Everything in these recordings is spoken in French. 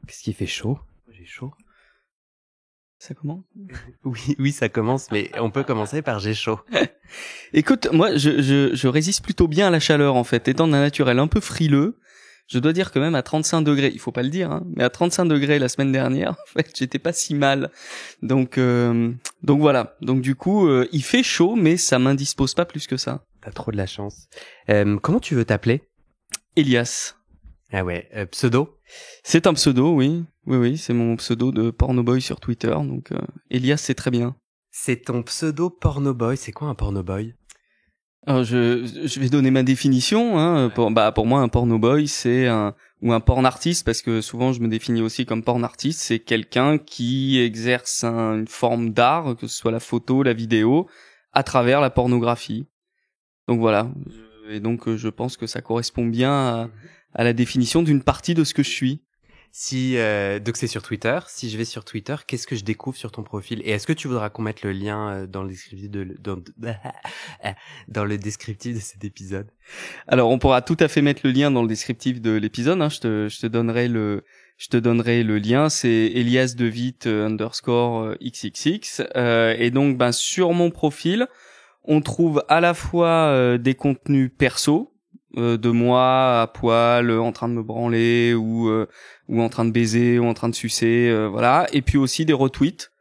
Qu'est-ce qui fait chaud? J'ai chaud. Ça commence? Oui, ça commence, mais on peut commencer par j'ai chaud. Écoute, moi, je résiste plutôt bien à la chaleur, en fait. Étant d'un naturel un peu frileux, je dois dire que même à 35 degrés, il faut pas le dire, hein, mais à 35 degrés la semaine dernière, en fait, j'étais pas si mal. Donc voilà. Donc du coup, il fait chaud, mais ça m'indispose pas plus que ça. T'as trop de la chance. Comment tu veux t'appeler? Elias. Ah ouais, pseudo? C'est un pseudo, oui. Oui, c'est mon pseudo de pornoboy sur Twitter, donc Elias, c'est très bien. C'est ton pseudo pornoboy. C'est quoi un pornoboy? Alors je vais donner ma définition. Hein. Pour moi, un pornoboy, c'est un porn artiste, parce que souvent je me définis aussi comme porn artiste. C'est quelqu'un qui exerce une forme d'art, que ce soit la photo, la vidéo, à travers la pornographie. Donc voilà. Et donc je pense que ça correspond bien à la définition d'une partie de ce que je suis. Si donc c'est sur Twitter. Si je vais sur Twitter, qu'est-ce que je découvre sur ton profil? Et est-ce que tu voudras qu'on mette le lien dans le descriptif dans le descriptif de cet épisode? Alors on pourra tout à fait mettre le lien dans le descriptif de l'épisode. Hein. Je te donnerai le lien. C'est Elias Devitt _XXX. Et donc sur mon profil, on trouve à la fois des contenus perso. De moi à poil, en train de me branler ou en train de baiser ou en train de sucer, voilà. Et puis aussi des retweets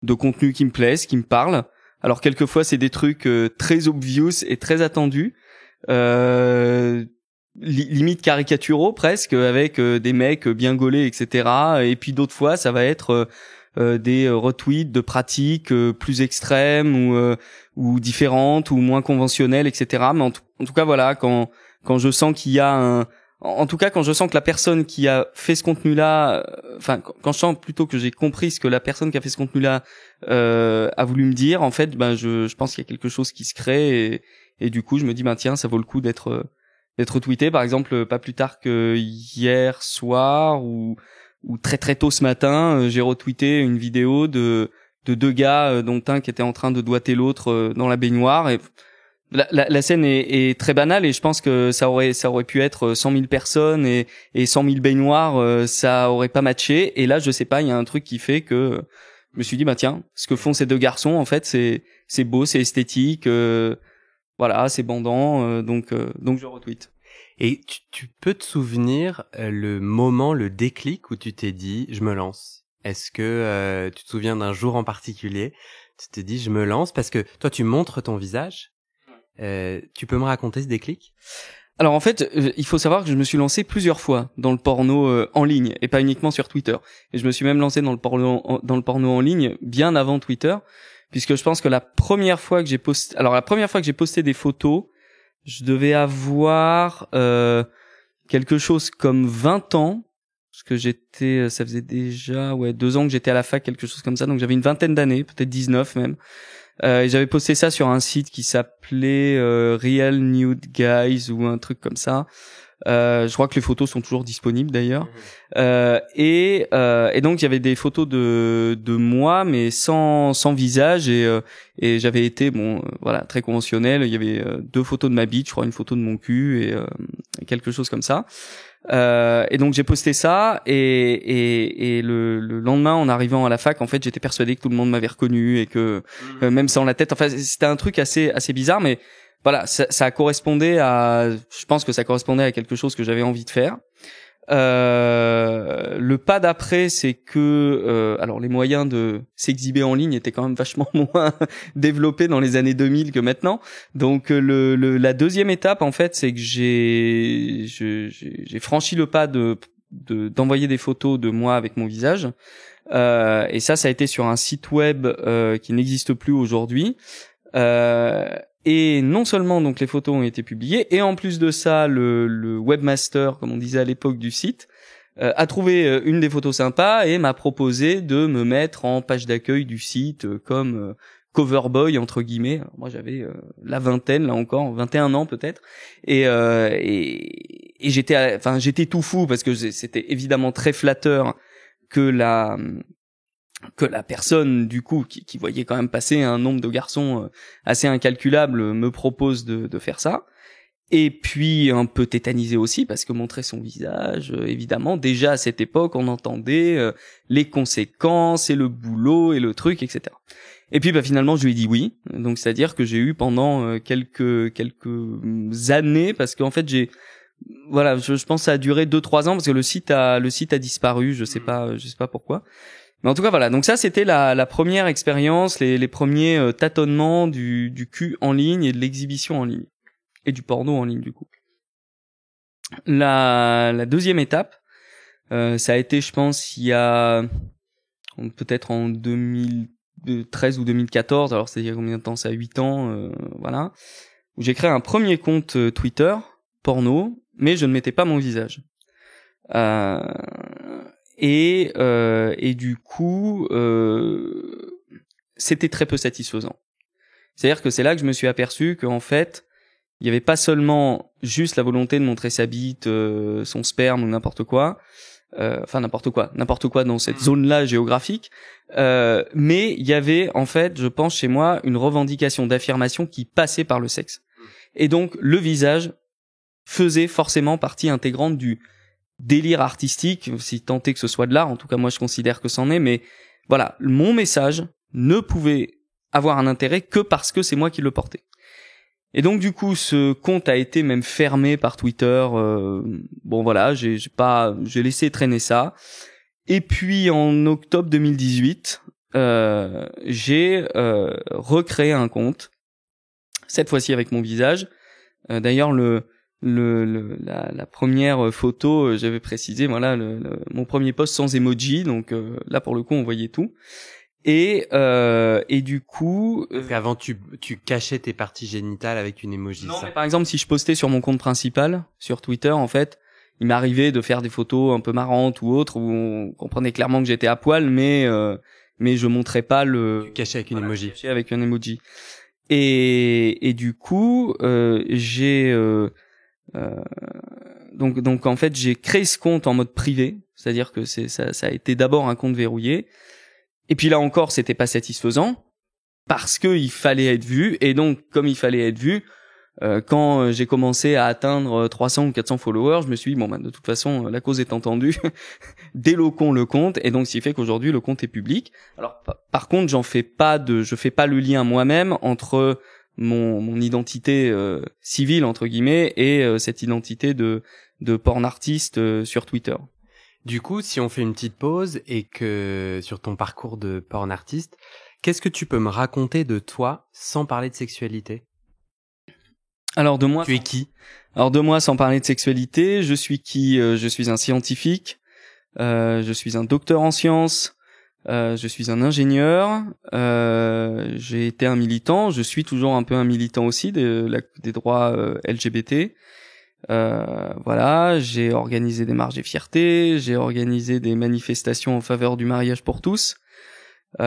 de contenus qui me plaisent, qui me parlent. Alors quelquefois c'est des trucs très obvious et très attendus, limite caricaturaux presque, avec des mecs bien gaulés, etc. Et puis d'autres fois ça va être des retweets de pratiques plus extrêmes ou différentes ou moins conventionnelles, etc. Mais en tout cas voilà, quand je sens qu'il y a en tout cas quand je sens que la personne qui a fait ce contenu-là, quand je sens plutôt que j'ai compris ce que la personne qui a fait ce contenu-là a voulu me dire, en fait, je pense qu'il y a quelque chose qui se crée et du coup je me dis tiens, ça vaut le coup d'être tweeté. Par exemple, pas plus tard que hier soir ou très très tôt ce matin, j'ai retweeté une vidéo de deux gars, dont un qui était en train de doigter l'autre dans la baignoire. Et la scène est très banale et je pense que ça aurait pu être 100 000 personnes et 100 000 baignoires, ça aurait pas matché. Et là, je sais pas, il y a un truc qui fait que je me suis dit tiens, ce que font ces deux garçons, en fait, c'est beau, c'est esthétique, voilà, c'est bandant, donc je retweet. Et tu peux te souvenir le moment, le déclic où tu t'es dit je me lance? Est-ce que tu te souviens d'un jour en particulier? Tu t'es dit je me lance parce que toi tu montres ton visage. Tu peux me raconter ce déclic? Alors en fait, il faut savoir que je me suis lancé plusieurs fois dans le porno en ligne et pas uniquement sur Twitter. Et je me suis même lancé dans le porno en ligne bien avant Twitter, puisque je pense que la première fois que j'ai posté des photos, je devais avoir quelque chose comme 20 ans, parce que ça faisait déjà 2 ans que j'étais à la fac, quelque chose comme ça, donc j'avais une vingtaine d'années, peut-être 19 même. Et j'avais posté ça sur un site qui s'appelait Real Nude Guys ou un truc comme ça. Je crois que les photos sont toujours disponibles d'ailleurs. Et donc il y avait des photos de moi mais sans visage et j'avais été voilà, très conventionnel. Il y avait 2 photos de ma bite, je crois une photo de mon cul et quelque chose comme ça. Et donc j'ai posté ça et le lendemain en arrivant à la fac, en fait, j'étais persuadé que tout le monde m'avait reconnu et que même sans la tête, enfin c'était un truc assez bizarre, mais voilà, ça correspondait je pense que ça correspondait à quelque chose que j'avais envie de faire. Le pas d'après, c'est que alors les moyens de s'exhiber en ligne étaient quand même vachement moins développés dans les années 2000 que maintenant. Donc la deuxième étape, en fait, c'est que j'ai franchi le pas d'envoyer des photos de moi avec mon visage. Et ça a été sur un site web qui n'existe plus aujourd'hui. Et non seulement donc les photos ont été publiées, et en plus de ça, le webmaster, comme on disait à l'époque du site, a trouvé une des photos sympas et m'a proposé de me mettre en page d'accueil du site comme cover boy entre guillemets. Alors moi j'avais la vingtaine, là encore 21 ans peut-être, et j'étais tout fou parce que c'était évidemment très flatteur que la personne du coup qui voyait quand même passer un nombre de garçons assez incalculable me propose de faire ça. Et puis un peu tétanisé aussi parce que montrer son visage, évidemment, déjà à cette époque, on entendait les conséquences et le boulot et le truc, etc. Et puis finalement, je lui ai dit oui. Donc c'est-à-dire que j'ai eu pendant quelques années, parce qu'en fait je pense que ça a duré 2-3 ans parce que le site a disparu, je sais pas pourquoi. Mais en tout cas voilà, donc ça c'était la première expérience, les premiers tâtonnements du cul en ligne et de l'exhibition en ligne. Et du porno en ligne du coup. La deuxième étape, ça a été, je pense, il y a peut-être en 2013 ou 2014, alors c'est il y a combien de temps ça, 8 ans, voilà, où j'ai créé un premier compte Twitter porno, mais je ne mettais pas mon visage. Et du coup, c'était très peu satisfaisant. C'est-à-dire que c'est là que je me suis aperçu qu'en fait, il y avait pas seulement juste la volonté de montrer sa bite, son sperme ou n'importe quoi dans cette zone-là géographique, mais il y avait en fait, je pense chez moi, une revendication d'affirmation qui passait par le sexe. Et donc le visage faisait forcément partie intégrante du délire artistique, si tant est que ce soit de l'art, en tout cas moi je considère que c'en est, mais voilà, mon message ne pouvait avoir un intérêt que parce que c'est moi qui le portais. Et donc du coup, ce compte a été même fermé par Twitter. Bon voilà, j'ai laissé traîner ça. Et puis en octobre 2018, j'ai recréé un compte. Cette fois-ci avec mon visage. D'ailleurs la première photo, j'avais précisé voilà mon premier post sans emoji. Donc là pour le coup, on voyait tout. Et du coup, parce qu'avant tu cachais tes parties génitales avec une emoji. Non, mais par exemple, si je postais sur mon compte principal sur Twitter, en fait, il m'arrivait de faire des photos un peu marrantes ou autres où on comprenait clairement que j'étais à poil, mais je montrais pas le. Tu cachais avec une emoji. Cachais avec un emoji. Et du coup, donc en fait, j'ai créé ce compte en mode privé, c'est-à-dire que ça a été d'abord un compte verrouillé. Et puis là encore, c'était pas satisfaisant parce que il fallait être vu. Et donc, comme il fallait être vu, quand j'ai commencé à atteindre 300 ou 400 followers, je me suis dit, de toute façon, la cause est entendue, déloquons le compte. Et donc, ce qui fait qu'aujourd'hui, le compte est public. Alors, par contre, je fais pas le lien moi-même entre mon identité civile, entre guillemets, et cette identité de porn artiste sur Twitter. Du coup, si on fait une petite pause et que sur ton parcours de porn artiste, qu'est-ce que tu peux me raconter de toi sans parler de sexualité ? Alors de moi, tu es qui ? Alors de moi, sans parler de sexualité, je suis qui ? Je suis un scientifique, je suis un docteur en sciences, je suis un ingénieur, j'ai été un militant, je suis toujours un peu un militant aussi des droits LGBT. Voilà, j'ai organisé des marches des fiertés, j'ai organisé des manifestations en faveur du mariage pour tous. En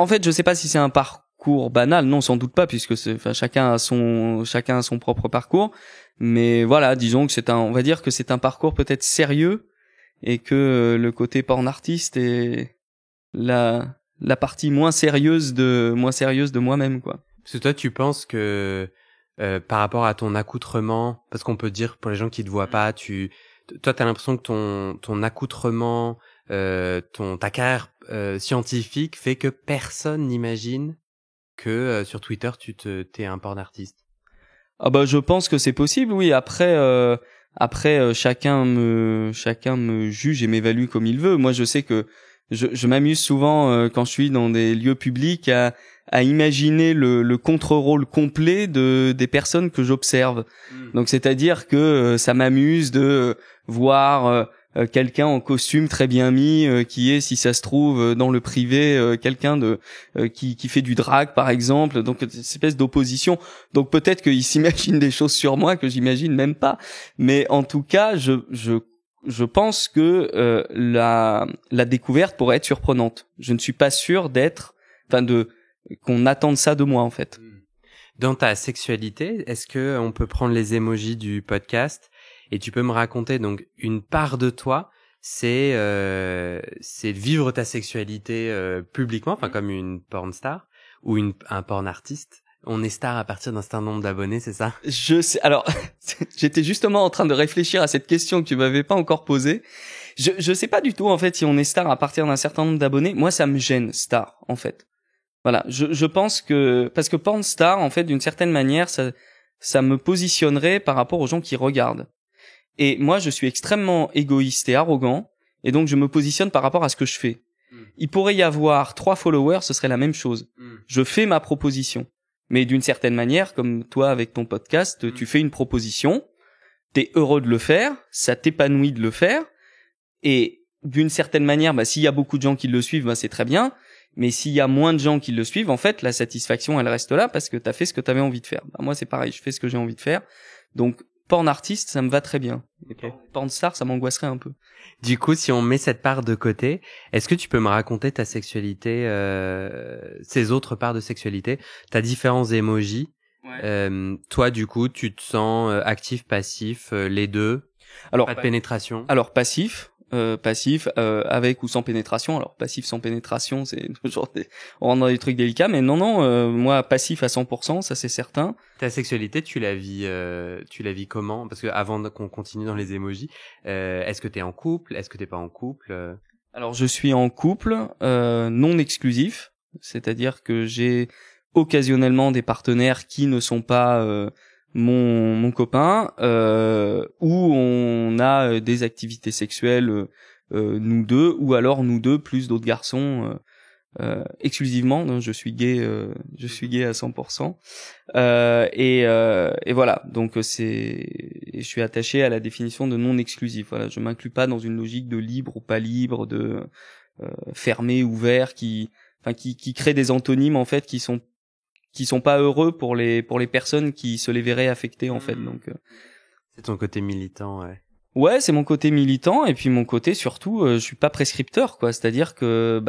fait, je sais pas si c'est un parcours banal, non, sans doute pas, puisque chacun a son propre parcours. Mais voilà, disons que on va dire que c'est un parcours peut-être sérieux et que le côté porn artiste est la partie moins sérieuse de moi-même, quoi. Parce que toi, tu penses que par rapport à ton accoutrement, parce qu'on peut dire pour les gens qui te voient pas, toi, t'as l'impression que ton accoutrement, ta carrière scientifique fait que personne n'imagine que sur Twitter t'es un porn artiste. Ah je pense que c'est possible, oui. Après chacun me juge et m'évalue comme il veut. Moi, je sais que je m'amuse souvent quand je suis dans des lieux publics à imaginer le contre-rôle complet des personnes que j'observe. Donc c'est-à-dire que ça m'amuse de voir quelqu'un en costume très bien mis qui est, si ça se trouve, dans le privé quelqu'un qui fait du drag par exemple, donc cette espèce d'opposition. Donc peut-être qu'il s'imagine des choses sur moi que j'imagine même pas, mais en tout cas je pense que la découverte pourrait être surprenante. Je ne suis pas sûr qu'on attende ça de moi en fait. Dans ta sexualité, est-ce que on peut prendre les emojis du podcast et tu peux me raconter donc une part de toi, c'est vivre ta sexualité publiquement, enfin comme une porn star, ou un porn artiste? On est star à partir d'un certain nombre d'abonnés, c'est ça? Je sais. Alors, j'étais justement en train de réfléchir à cette question que tu m'avais pas encore posée. Je sais pas du tout en fait si on est star à partir d'un certain nombre d'abonnés. Moi, ça me gêne star en fait. Voilà, je pense que parce que porn star en fait d'une certaine manière ça me positionnerait par rapport aux gens qui regardent. Et moi, je suis extrêmement égoïste et arrogant, et donc je me positionne par rapport à ce que je fais. Il pourrait y avoir 3 followers, ce serait la même chose. Je fais ma proposition. Mais d'une certaine manière, comme toi avec ton podcast, tu fais une proposition, t'es heureux de le faire, ça t'épanouit de le faire, et d'une certaine manière, s'il y a beaucoup de gens qui le suivent, c'est très bien, mais s'il y a moins de gens qui le suivent, en fait, la satisfaction, elle reste là parce que t'as fait ce que t'avais envie de faire. Moi, c'est pareil, je fais ce que j'ai envie de faire. Donc, porn artiste, ça me va très bien. Okay. Porn star, ça m'angoisserait un peu. Du coup, si on met cette part de côté, est-ce que tu peux me raconter ta sexualité, ces autres parts de sexualité, t'as différents emojis. Ouais. Toi, du coup, tu te sens actif, passif, les deux. Alors, pas de pénétration. Alors passif, avec ou sans pénétration. Alors passif sans pénétration, c'est toujours on rentre dans des trucs délicats, mais non, moi passif à 100%, ça c'est certain. Ta sexualité, tu la vis comment? Parce que avant qu'on continue dans les emojis, est-ce que t'es en couple? Est-ce que t'es pas en couple? Alors je suis en couple, non exclusif, c'est-à-dire que j'ai occasionnellement des partenaires qui ne sont pas mon copain, où on a des activités sexuelles nous deux, ou alors nous deux plus d'autres garçons exclusivement. Donc je suis gay à 100%. Et voilà, donc je suis attaché à la définition de non exclusif. Voilà, je m'inclus pas dans une logique de libre ou pas libre, de fermé, ouvert, qui crée des antonymes en fait qui sont pas heureux pour les personnes qui se les verraient affectées en fait. Donc c'est ton côté militant, ouais. Ouais, c'est mon côté militant, et puis mon côté surtout je suis pas prescripteur quoi, c'est-à-dire que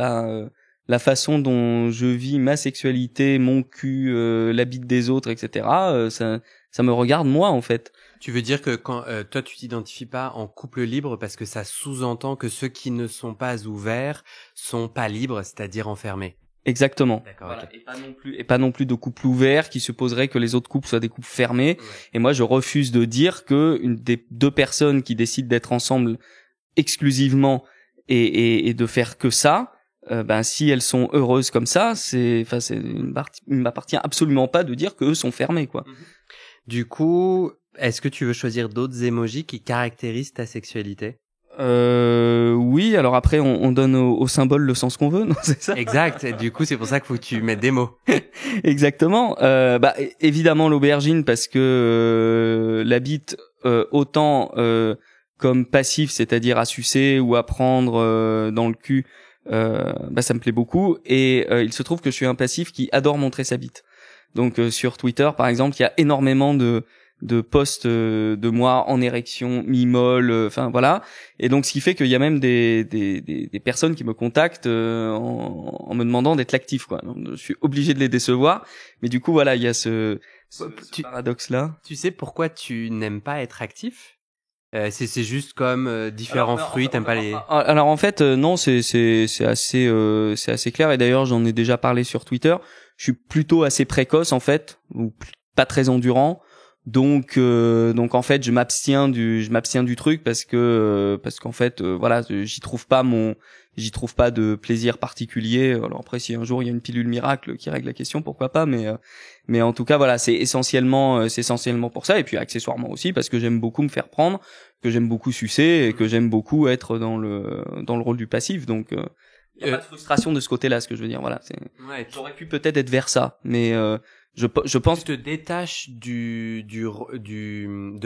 la façon dont je vis ma sexualité, mon cul, la bite des autres, etc., ça me regarde moi en fait. Tu veux dire que quand toi tu t'identifies pas en couple libre parce que ça sous-entend que ceux qui ne sont pas ouverts sont pas libres, c'est-à-dire enfermés. Exactement. D'accord. Voilà. Okay. Et pas non plus de couple ouvert qui supposerait que les autres couples soient des couples fermés. Ouais. Et moi, je refuse de dire que une des deux personnes qui décident d'être ensemble exclusivement et de faire que ça, si elles sont heureuses comme ça, il m'appartient absolument pas de dire que eux sont fermés, quoi. Du coup, est-ce que tu veux choisir d'autres emojis qui caractérisent ta sexualité? Oui, alors après on donne au symbole le sens qu'on veut, non, c'est ça? Exact, et du coup c'est pour ça qu'il faut que tu mettes des mots. Exactement. Évidemment l'aubergine parce que la bite autant comme passif, c'est-à-dire à sucer ou à prendre dans le cul, ça me plaît beaucoup, et il se trouve que je suis un passif qui adore montrer sa bite. Donc sur Twitter par exemple, il y a énormément de posts de moi en érection, mi-molle, voilà. Et donc ce qui fait qu'il y a même des personnes qui me contactent en me demandant d'être l'actif, quoi. Donc, je suis obligé de les décevoir, mais du coup voilà, il y a ce paradoxe là. Tu sais pourquoi tu n'aimes pas être actif? C'est juste comme différents fruits, t'aimes pas les... Alors en fait non, c'est assez clair, et d'ailleurs j'en ai déjà parlé sur Twitter. Je suis plutôt assez précoce en fait, ou pas très endurant. Donc en fait je m'abstiens du truc parce qu'en fait voilà, j'y trouve pas de plaisir particulier. Alors après si un jour il y a une pilule miracle qui règle la question, pourquoi pas, mais en tout cas voilà, c'est essentiellement pour ça, et puis accessoirement aussi parce que j'aime beaucoup me faire prendre, que j'aime beaucoup sucer, et que j'aime beaucoup être dans le rôle du passif. Donc il y a pas de frustration de ce côté-là, ce que je veux dire, voilà, j'aurais pu peut-être être vers ça, mais je pense que tu te détaches de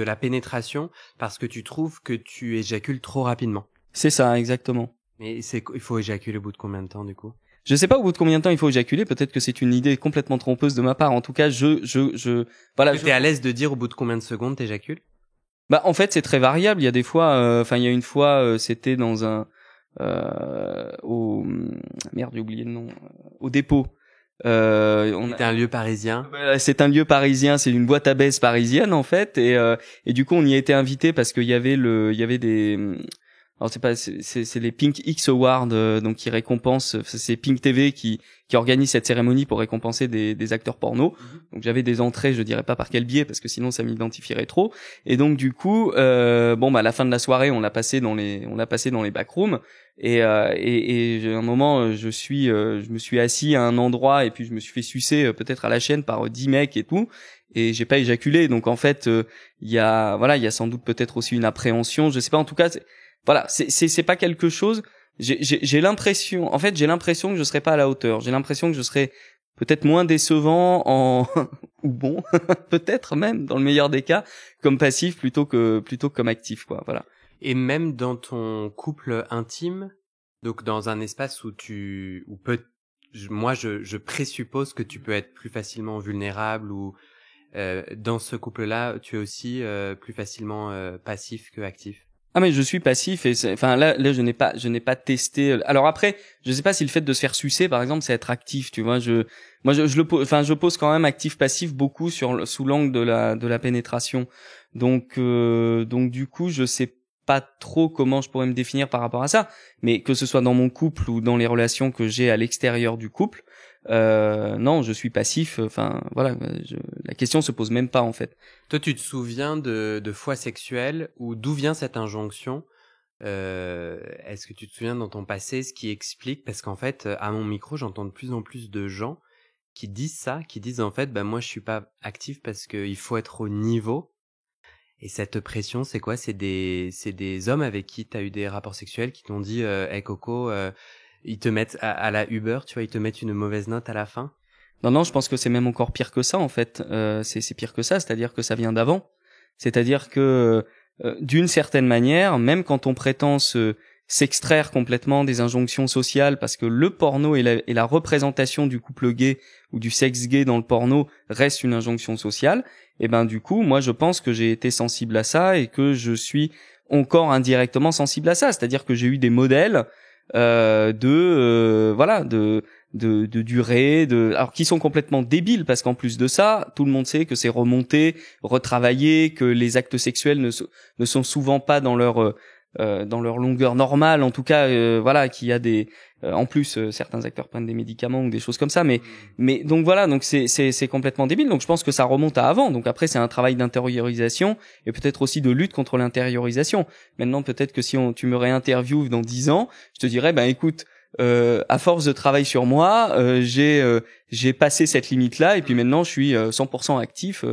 la pénétration parce que tu trouves que tu éjacules trop rapidement. C'est ça, exactement. Mais il faut éjaculer au bout de combien de temps, du coup? Je sais pas au bout de combien de temps il faut éjaculer, peut-être que c'est une idée complètement trompeuse de ma part. En tout cas, voilà. T'es à l'aise de dire au bout de combien de secondes t'éjacules? En fait, c'est très variable. Il y a des fois, il y a une fois, c'était dans j'ai oublié le nom, au dépôt. C'est un lieu parisien. C'est un lieu parisien, c'est une boîte à baisse parisienne en fait, et du coup on y a été invité parce qu'il y avait alors c'est les Pink X Awards, donc qui récompensent, c'est Pink TV qui organise cette cérémonie pour récompenser des acteurs porno. Donc j'avais des entrées, je dirais pas par quel biais parce que sinon ça m'identifierait trop. Et donc du coup, à la fin de la soirée, on l'a passé dans les backrooms. Et à un moment, je me suis assis à un endroit et puis je me suis fait sucer peut-être à la chaîne par 10 mecs et tout. Et j'ai pas éjaculé. Donc en fait, il y a sans doute peut-être aussi une appréhension. Je sais pas. En tout cas, c'est pas quelque chose. J'ai l'impression que je serais pas à la hauteur. J'ai l'impression que je serais peut-être moins décevant ou bon, peut-être même dans le meilleur des cas, comme passif plutôt que comme actif, quoi. Voilà. Et même dans ton couple intime, donc dans un espace où je présuppose que tu peux être plus facilement vulnérable ou dans ce couple-là, tu es aussi plus facilement passif que actif. Ah mais je suis passif et là je n'ai pas testé. Alors après, je sais pas si le fait de se faire sucer par exemple, c'est être actif, tu vois, je pose quand même actif passif beaucoup sous l'angle de la pénétration. Donc du coup, je sais pas trop comment je pourrais me définir par rapport à ça, mais que ce soit dans mon couple ou dans les relations que j'ai à l'extérieur du couple, non, je suis passif. La question se pose même pas en fait. Toi, tu te souviens de fois sexuelles ou d'où vient cette injonction? Est-ce que tu te souviens dans ton passé ce qui explique? Parce qu'en fait, à mon micro, j'entends de plus en plus de gens qui disent en fait, moi je suis pas actif parce que il faut être au niveau. Et cette pression, c'est quoi? C'est des hommes avec qui t'as eu des rapports sexuels qui t'ont dit, hey Coco, ils te mettent à la Uber, tu vois, ils te mettent une mauvaise note à la fin. Non, je pense que c'est même encore pire que ça en fait. C'est pire que ça, c'est-à-dire que ça vient d'avant. C'est-à-dire que d'une certaine manière, même quand on prétend s'extraire complètement des injonctions sociales, parce que le porno et la représentation du couple gay ou du sexe gay dans le porno reste une injonction sociale, et du coup, moi je pense que j'ai été sensible à ça et que je suis encore indirectement sensible à ça. C'est-à-dire que j'ai eu des modèles de durée, alors qui sont complètement débiles parce qu'en plus de ça, tout le monde sait que c'est remonté, retravaillé, que les actes sexuels ne sont souvent pas dans leur longueur normale, en tout cas qu'il y a des en plus certains acteurs prennent des médicaments ou des choses comme ça, mais donc voilà, donc c'est complètement débile. Donc je pense que ça remonte à avant. Donc après c'est un travail d'intériorisation et peut-être aussi de lutte contre l'intériorisation. Maintenant peut-être que si tu me réinterviews dans 10 ans, je te dirais écoute, à force de travail sur moi, j'ai passé cette limite là et puis maintenant je suis 100% actif.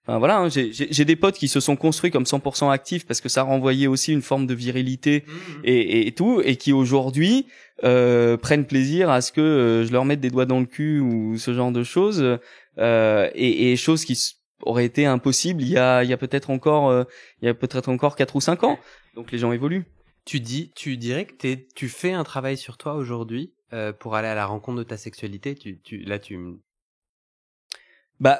J'ai des potes qui se sont construits comme 100% actifs parce que ça renvoyait aussi une forme de virilité et tout, et qui aujourd'hui prennent plaisir à ce que je leur mette des doigts dans le cul ou ce genre de choses, et choses qui auraient été impossibles il y a peut-être encore 4 ou 5 ans. Donc les gens évoluent. Tu dirais que tu fais un travail sur toi aujourd'hui pour aller à la rencontre de ta sexualité.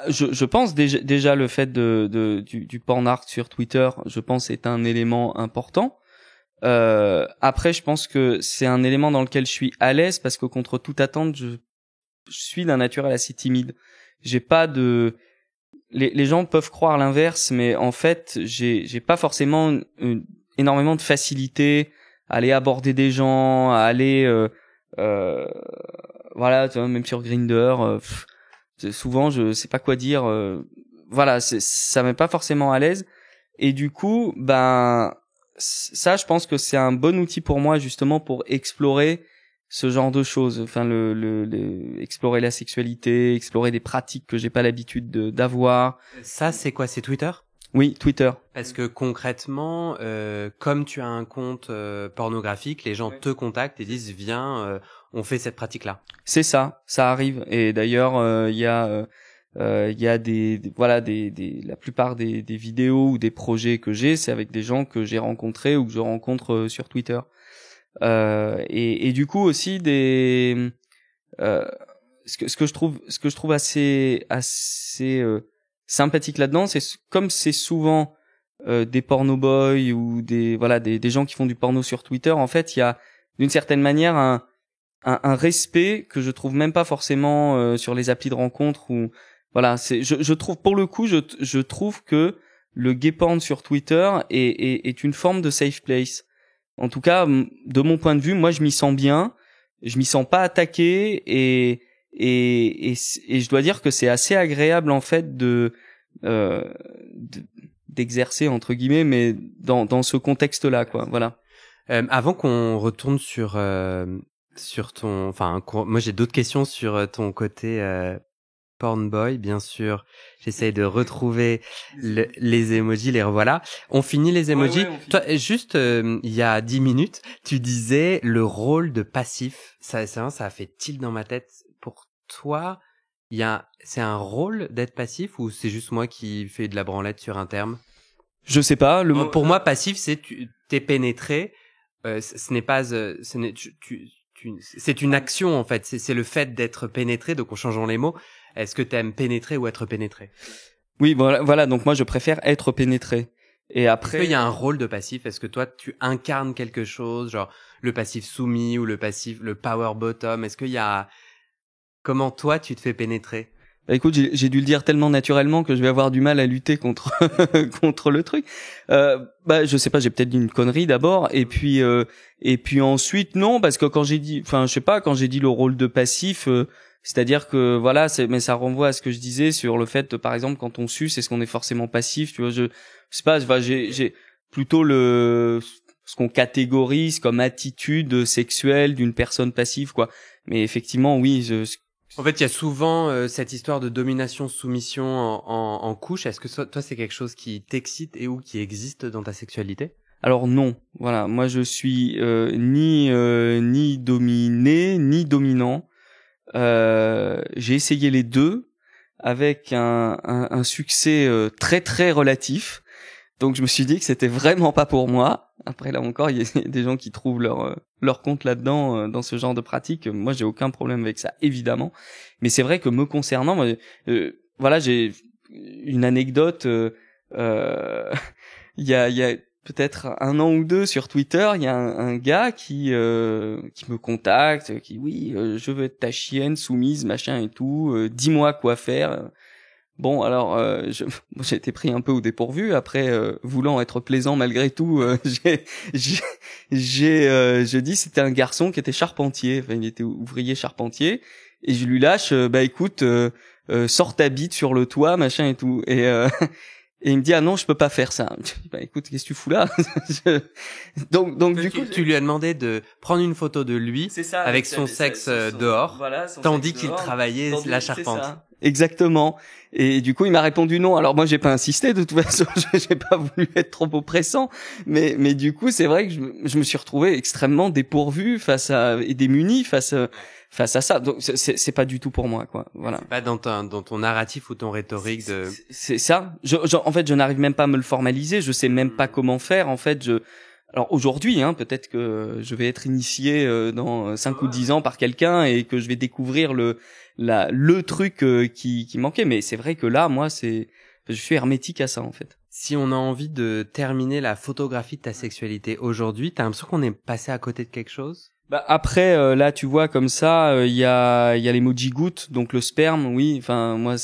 Je pense déjà le fait du porn art sur Twitter, je pense est un élément important. Après, je pense que c'est un élément dans lequel je suis à l'aise parce que contre toute attente, je suis d'un naturel assez timide. J'ai pas les gens peuvent croire l'inverse, mais en fait, j'ai pas forcément énormément de facilité à aller aborder des gens, à aller tu vois, même sur Grindr. Souvent je sais pas quoi dire, ça met pas forcément à l'aise, et du coup ça je pense que c'est un bon outil pour moi justement pour explorer ce genre de choses, enfin explorer la sexualité, explorer des pratiques que j'ai pas l'habitude d'avoir. Ça c'est quoi, c'est Twitter? Oui, Twitter. Parce que concrètement, comme tu as un compte pornographique, les gens te contactent et disent viens, on fait cette pratique-là. C'est ça arrive. Et d'ailleurs, il y a la plupart des vidéos ou des projets que j'ai, c'est avec des gens que j'ai rencontrés ou que je rencontre sur Twitter. Et du coup aussi ce que je trouve assez sympathique là-dedans, c'est comme c'est souvent des porno boys ou des gens qui font du porno sur Twitter. En fait, il y a d'une certaine manière un respect que je trouve même pas forcément sur les applis de rencontre, ou je trouve, pour le coup, je trouve que le gay porn sur Twitter est une forme de safe place. En tout cas, de mon point de vue, moi, je m'y sens bien. Je m'y sens pas attaqué et je dois dire que c'est assez agréable en fait d'exercer entre guillemets, mais dans ce contexte-là, quoi. Voilà. Avant qu'on retourne sur ton, enfin, moi j'ai d'autres questions sur ton côté porn boy, bien sûr. J'essaye de retrouver les emojis, les revoilà. On finit les emojis. Ouais, toi, juste il y a 10 minutes, tu disais le rôle de passif. Ça a fait tilt dans ma tête. Pour toi, c'est un rôle d'être passif ou c'est juste moi qui fais de la branlette sur un terme? Je sais pas. Pour moi, passif, c'est t'es pénétré. Ce n'est pas, c'est une action en fait. C'est le fait d'être pénétré. Donc en changeant les mots, est-ce que t'aimes pénétrer ou être pénétré? Oui, voilà. Donc moi, je préfère être pénétré. Et après, est-ce qu'il y a un rôle de passif? Est-ce que toi, tu incarnes quelque chose, genre le passif soumis ou le power bottom? Est-ce qu'il y a, comment toi, tu te fais pénétrer? Bah écoute, j'ai dû le dire tellement naturellement que je vais avoir du mal à lutter contre contre le truc. Bah je sais pas, j'ai peut-être dit une connerie d'abord et puis ensuite non, parce que quand j'ai dit le rôle de passif, c'est-à-dire que voilà, mais ça renvoie à ce que je disais sur le fait, par exemple, quand on suce, est-ce qu'on est forcément passif, tu vois, je sais pas, j'ai plutôt ce qu'on catégorise comme attitude sexuelle d'une personne passive, quoi. Mais effectivement, oui, en fait, il y a souvent cette histoire de domination-soumission en couche. Est-ce que toi, c'est quelque chose qui t'excite et ou qui existe dans ta sexualité? Alors non, voilà, moi je suis ni dominé ni dominant. J'ai essayé les deux avec un succès très très relatif. Donc je me suis dit que c'était vraiment pas pour moi. Après là encore, il y a des gens qui trouvent leur compte là-dedans dans ce genre de pratique. Moi, j'ai aucun problème avec ça, évidemment. Mais c'est vrai que me concernant, moi, voilà, j'ai une anecdote. Il y a peut-être 1 an ou 2 sur Twitter, il y a un gars qui me contacte, qui je veux être ta chienne soumise, machin et tout. Dis-moi quoi faire. Bon, alors, j'ai été pris un peu au dépourvu. Après, voulant être plaisant malgré tout, je dis c'était un garçon qui était charpentier. Enfin, il était ouvrier charpentier. Et je lui lâche, bah écoute, sors ta bite sur le toit, machin et tout. Et il me dit ah non, je peux pas faire ça. Je dis bah écoute, qu'est-ce que tu fous là? Donc du coup, tu lui as demandé de prendre une photo de lui avec son sexe dehors, voilà, tandis qu'il travaillait la charpente. Exactement. Et du coup, il m'a répondu non. Alors moi, j'ai pas insisté. De toute façon, j'ai pas voulu être trop oppressant. Mais du coup, c'est vrai que je me suis retrouvé extrêmement dépourvu et démuni face à ça. Donc c'est pas du tout pour moi, quoi. Voilà. C'est pas dans ton narratif ou ton rhétorique de. C'est ça. En fait, je n'arrive même pas à me le formaliser. Je sais même pas comment faire. En fait, alors aujourd'hui, peut-être que je vais être initié dans 5 ou 10 ans par quelqu'un et que je vais découvrir le truc qui manquait. Mais c'est vrai que là, moi, je suis hermétique à ça, en fait. Si on a envie de terminer la photographie de ta sexualité aujourd'hui, t'as l'impression qu'on est passé à côté de quelque chose? Bah après, là, tu vois, comme ça, il y a l'emoji goutte, donc le sperme, oui. Enfin, moi,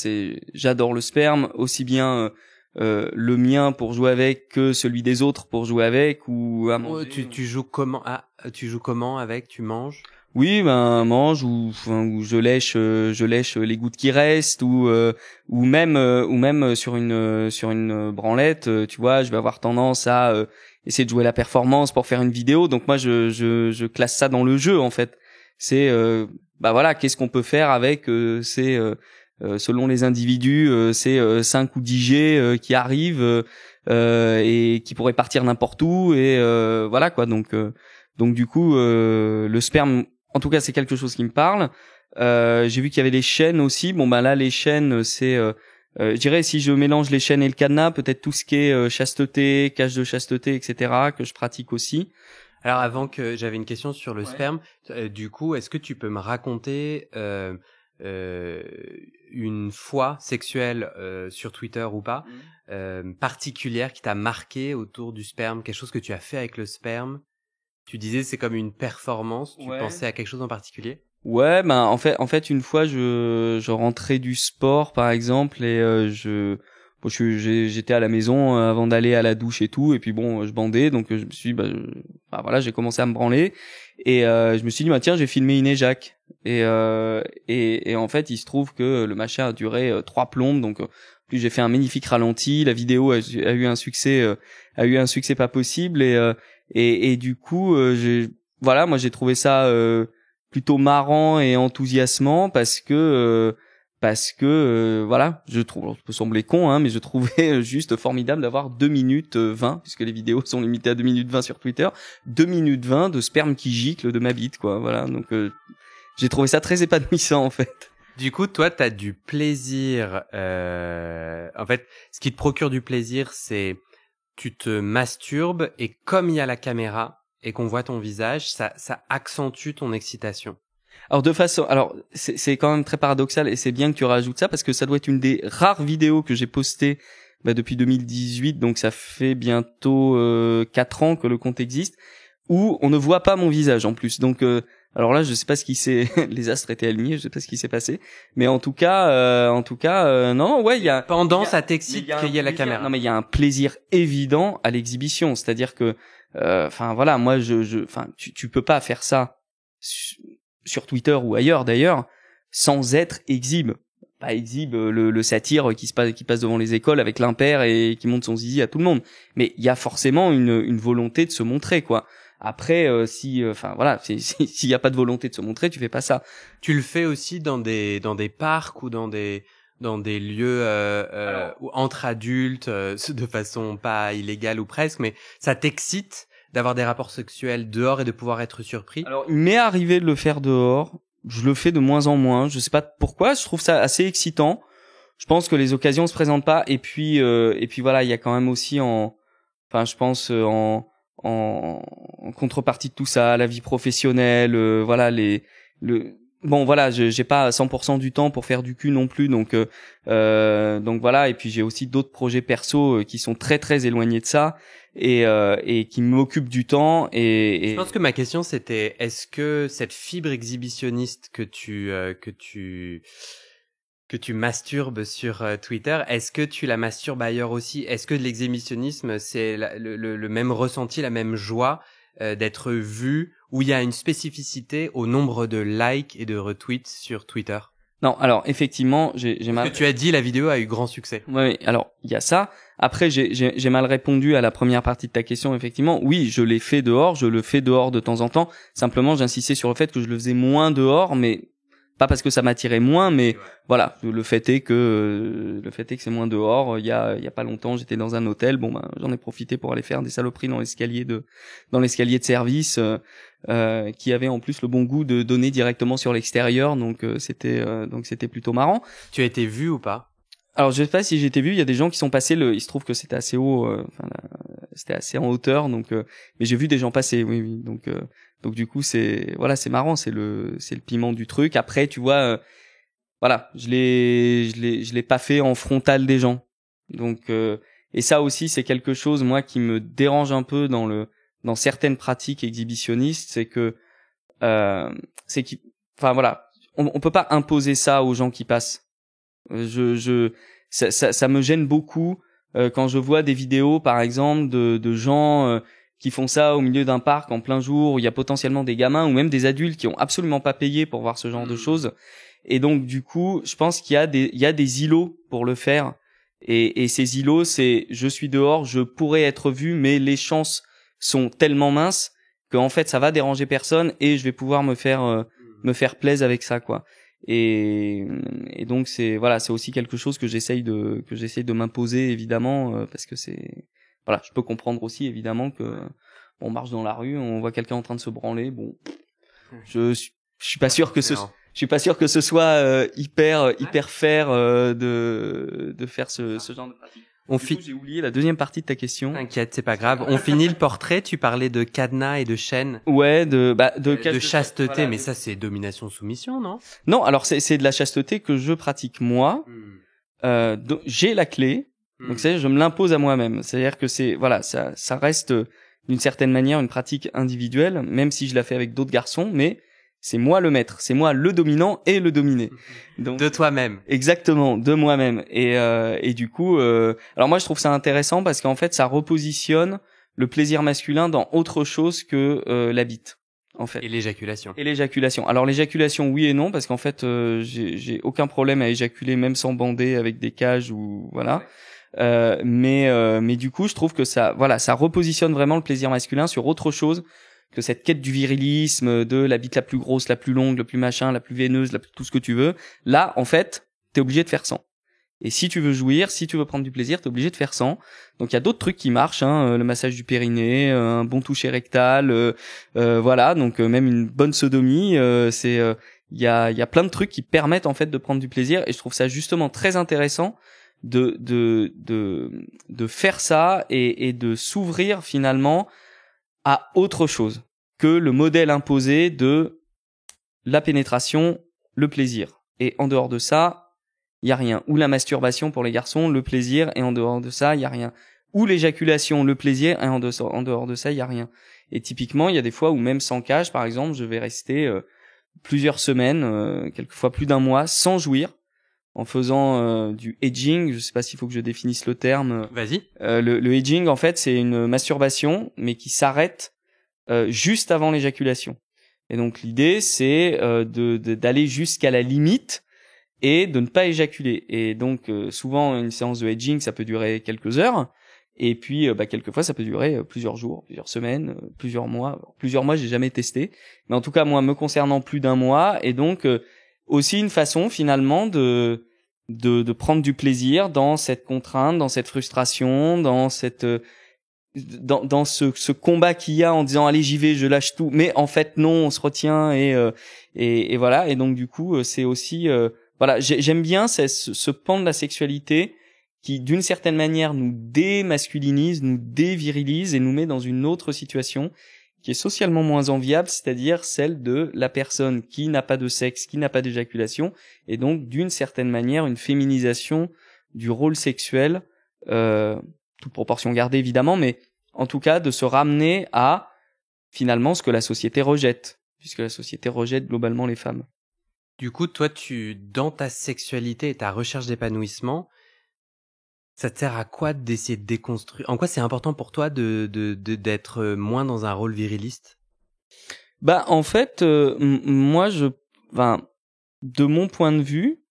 j'adore le sperme, aussi bien le mien pour jouer avec que celui des autres pour jouer avec ou à manger. Tu joues comment? Tu joues comment avec? Tu manges? Oui, mange ou je lèche les gouttes qui restent ou même sur une branlette, tu vois, je vais avoir tendance à essayer de jouer la performance pour faire une vidéo. Donc moi je classe ça dans le jeu en fait. C'est bah voilà, qu'est-ce qu'on peut faire avec selon les individus, c'est 5 ou 10 G qui arrivent et qui pourraient partir n'importe où et voilà quoi. Donc du coup le sperme, en tout cas c'est quelque chose qui me parle. J'ai vu qu'il y avait les chaînes aussi. Bon bah là les chaînes c'est je dirais si je mélange les chaînes et le cadenas, peut-être tout ce qui est chasteté, cache de chasteté, etc. que je pratique aussi. Alors avant que j'avais une question sur le sperme, du coup est-ce que tu peux me raconter une fois sexuelle sur Twitter ou pas particulière qui t'a marqué autour du sperme, quelque chose que tu as fait avec le sperme? Tu disais c'est comme une performance, tu pensais à quelque chose en particulier? Ouais, en fait une fois je rentrais du sport par exemple et bon, j'étais à la maison avant d'aller à la douche et tout, et puis bon, je bandais, donc je me suis dit, voilà, j'ai commencé à me branler, et je me suis dit, tiens, j'ai filmé Iné Jacques, et en fait, il se trouve que le machin a duré 3 plombes, donc puis j'ai fait un magnifique ralenti, la vidéo a eu un succès pas possible, et du coup, moi j'ai trouvé ça plutôt marrant et enthousiasmant parce que voilà, je trouve, ça peut sembler con, mais je trouvais juste formidable d'avoir 2 minutes 20, puisque les vidéos sont limitées à 2 minutes 20 sur Twitter, 2 minutes 20 de sperme qui gicle de ma bite, quoi. Voilà, donc j'ai trouvé ça très épanouissant en fait. Du coup, toi, t'as du plaisir. En fait, ce qui te procure du plaisir, c'est tu te masturbes et comme il y a la caméra et qu'on voit ton visage, ça accentue ton excitation. Alors c'est quand même très paradoxal, et c'est bien que tu rajoutes ça parce que ça doit être une des rares vidéos que j'ai postées depuis 2018, donc ça fait bientôt 4 ans que le compte existe, où on ne voit pas mon visage en plus. Donc alors là, je sais pas ce qui s'est les astres étaient alignés, je sais pas ce qui s'est passé, mais en tout cas non, ouais, il y a pendant ça t'excite qu'il y ait la caméra. Non, mais il y a un plaisir évident à l'exhibition, c'est-à-dire que voilà, moi tu peux pas faire ça sur Twitter ou ailleurs d'ailleurs sans être exhibe. Pas exhibe le satire qui passe devant les écoles avec l'impair et qui montre son zizi à tout le monde, mais il y a forcément une volonté de se montrer, quoi. Après s'il y a pas de volonté de se montrer, tu fais pas ça. Tu le fais aussi dans des parcs ou dans des lieux entre adultes de façon pas illégale ou presque, mais ça t'excite d'avoir des rapports sexuels dehors et de pouvoir être surpris? Alors, il m'est arrivé de le faire dehors. Je le fais de moins en moins. Je sais pas pourquoi. Je trouve ça assez excitant. Je pense que les occasions se présentent pas. Et puis voilà, il y a quand même aussi en contrepartie de tout ça, la vie professionnelle, bon voilà, j'ai pas 100% du temps pour faire du cul non plus, donc voilà. Et puis j'ai aussi d'autres projets perso qui sont très très éloignés de ça et qui m'occupent du temps. Et je pense que ma question c'était, est-ce que cette fibre exhibitionniste que tu masturbes sur Twitter, est-ce que tu la masturbes ailleurs aussi? Est-ce que l'exhibitionnisme c'est le même ressenti, la même joie d'être vu, où il y a une spécificité au nombre de likes et de retweets sur Twitter? Non, alors effectivement, j'ai mal. Parce que tu as dit la vidéo a eu grand succès. Oui, alors il y a ça. Après, j'ai mal répondu à la première partie de ta question. Effectivement, oui, je l'ai fait dehors, je le fais dehors de temps en temps. Simplement, j'insistais sur le fait que je le faisais moins dehors, mais pas parce que ça m'attirait moins, mais voilà, le fait est que c'est moins dehors. Il y a pas longtemps, j'étais dans un hôtel. Bon, j'en ai profité pour aller faire des saloperies dans l'escalier de service, qui avait en plus le bon goût de donner directement sur l'extérieur. Donc c'était plutôt marrant. Tu as été vu ou pas? Alors je sais pas si j'ai été vu. Il y a des gens qui sont passés. Il se trouve que c'était assez haut. C'était assez en hauteur. Donc, mais j'ai vu des gens passer. Oui. Donc du coup c'est marrant, c'est le piment du truc. Après tu vois, voilà, je l'ai pas fait en frontal des gens. Donc et ça aussi c'est quelque chose moi qui me dérange un peu dans certaines pratiques exhibitionnistes, c'est que on peut pas imposer ça aux gens qui passent. Ça me gêne beaucoup quand je vois des vidéos par exemple de gens qui font ça au milieu d'un parc en plein jour où il y a potentiellement des gamins ou même des adultes qui ont absolument pas payé pour voir ce genre de choses. Et donc du coup, je pense qu'il y a des îlots pour le faire. Et ces îlots, c'est je suis dehors, je pourrais être vu, mais les chances sont tellement minces qu'en fait ça va déranger personne et je vais pouvoir me faire plaisir avec ça, quoi. Et donc c'est aussi quelque chose que j'essaye de m'imposer évidemment, parce que je peux comprendre aussi évidemment que on marche dans la rue, on voit quelqu'un en train de se branler, bon, je suis pas sûr que ce soit hyper fair de faire ce genre de pratique. J'ai oublié la deuxième partie de ta question. T'inquiète, c'est pas grave. On finit le portrait. Tu parlais de cadenas et de chaînes. Ouais, de chasteté, voilà, mais ça c'est domination-soumission, non? Non, alors c'est de la chasteté que je pratique moi. J'ai la clé. Donc je me l'impose à moi-même. C'est-à-dire que ça reste d'une certaine manière une pratique individuelle, même si je la fais avec d'autres garçons, mais c'est moi le maître, c'est moi le dominant et le dominé. Donc, de toi-même. Exactement, de moi-même. Et du coup, alors moi je trouve ça intéressant parce qu'en fait ça repositionne le plaisir masculin dans autre chose que la bite, en fait. Et l'éjaculation. Et l'éjaculation. Alors l'éjaculation, oui et non, parce qu'en fait j'ai aucun problème à éjaculer même sans bander avec des cages ou voilà. Mais du coup je trouve que ça repositionne vraiment le plaisir masculin sur autre chose que cette quête du virilisme, de la bite la plus grosse, la plus longue, le plus machin, la plus veineuse, tout ce que tu veux. Là, en fait, t'es obligé de faire sans. Et si tu veux jouir, si tu veux prendre du plaisir, t'es obligé de faire sans. Donc il y a d'autres trucs qui marchent, le massage du périnée, un bon toucher rectal, voilà. Donc même une bonne sodomie, il y a plein de trucs qui permettent en fait de prendre du plaisir. Et je trouve ça justement très intéressant de faire ça et de s'ouvrir finalement à autre chose que le modèle imposé de la pénétration, le plaisir. Et en dehors de ça, il y a rien. Ou la masturbation pour les garçons, le plaisir, et en dehors de ça, il y a rien. Ou l'éjaculation, le plaisir, et en dehors de ça, il y a rien. Et typiquement, il y a des fois où même sans cage, par exemple, je vais rester plusieurs semaines, quelquefois plus d'un mois, sans jouir, en faisant du edging. Je sais pas s'il faut que je définisse le terme. Vas-y. Le edging, en fait, c'est une masturbation, mais qui s'arrête juste avant l'éjaculation. Et donc l'idée, c'est d'aller jusqu'à la limite et de ne pas éjaculer. Et donc souvent une séance de edging, ça peut durer quelques heures. Et puis quelquefois ça peut durer plusieurs jours, plusieurs semaines, plusieurs mois. Plusieurs mois, j'ai jamais testé, mais en tout cas moi me concernant plus d'un mois. Et donc aussi une façon finalement de prendre du plaisir dans cette contrainte, dans cette frustration, dans cette dans ce combat qu'il y a en disant allez j'y vais, je lâche tout, mais en fait non, on se retient et voilà. Et donc du coup c'est aussi voilà, j'aime bien ce pan de la sexualité qui d'une certaine manière nous démasculinise, nous dévirilise et nous met dans une autre situation qui est socialement moins enviable, c'est-à-dire celle de la personne qui n'a pas de sexe, qui n'a pas d'éjaculation, et donc d'une certaine manière une féminisation du rôle sexuel, toute proportion gardée évidemment, mais en tout cas de se ramener à finalement ce que la société rejette, puisque la société rejette globalement les femmes. Du coup, toi, dans ta sexualité et ta recherche d'épanouissement, ça te sert à quoi d'essayer de déconstruire? En quoi c'est important pour toi d'être moins dans un rôle viriliste? En fait, moi, de mon point de vue,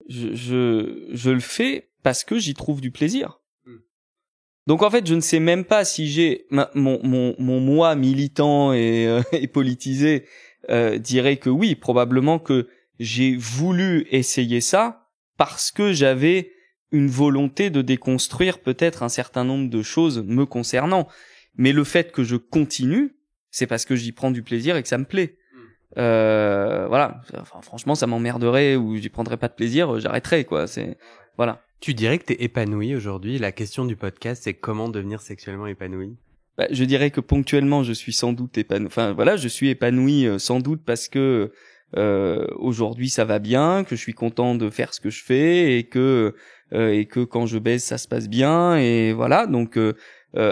je le fais parce que j'y trouve du plaisir. Donc en fait, je ne sais même pas si j'ai mon moi militant et politisé dirait que oui, probablement que j'ai voulu essayer ça parce que j'avais une volonté de déconstruire peut-être un certain nombre de choses me concernant. Mais le fait que je continue, c'est parce que j'y prends du plaisir et que ça me plaît. Voilà. Enfin, franchement, ça m'emmerderait ou j'y prendrais pas de plaisir, j'arrêterais, quoi. Voilà. Tu dirais que t'es épanoui aujourd'hui? La question du podcast, c'est comment devenir sexuellement épanoui? Je dirais que ponctuellement, je suis sans doute épanoui. Enfin, voilà, je suis épanoui sans doute parce que aujourd'hui ça va bien, que je suis content de faire ce que je fais et que quand je baise ça se passe bien et voilà. Donc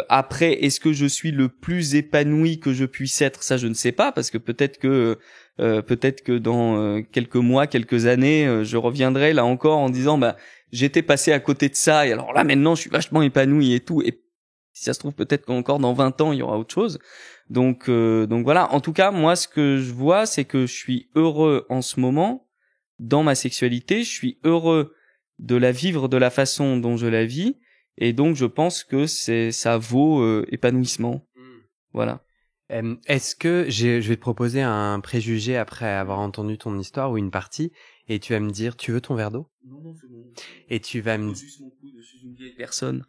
après, est-ce que je suis le plus épanoui que je puisse être? Ça, je ne sais pas, parce que peut-être que dans quelques mois, quelques années, je reviendrai là encore en disant j'étais passé à côté de ça et alors là maintenant je suis vachement épanoui et tout. Et si ça se trouve, peut-être qu'encore dans 20 ans il y aura autre chose. Donc voilà. En tout cas, moi ce que je vois, c'est que je suis heureux en ce moment dans ma sexualité. Je suis heureux de la vivre de la façon dont je la vis. Et donc je pense que ça vaut épanouissement. Voilà. Est-ce que je vais te proposer un préjugé après avoir entendu ton histoire ou une partie, et tu vas me dire, tu veux ton verre d'eau? Non, c'est bon. Et tu vas me dire, je suis une vieille personne.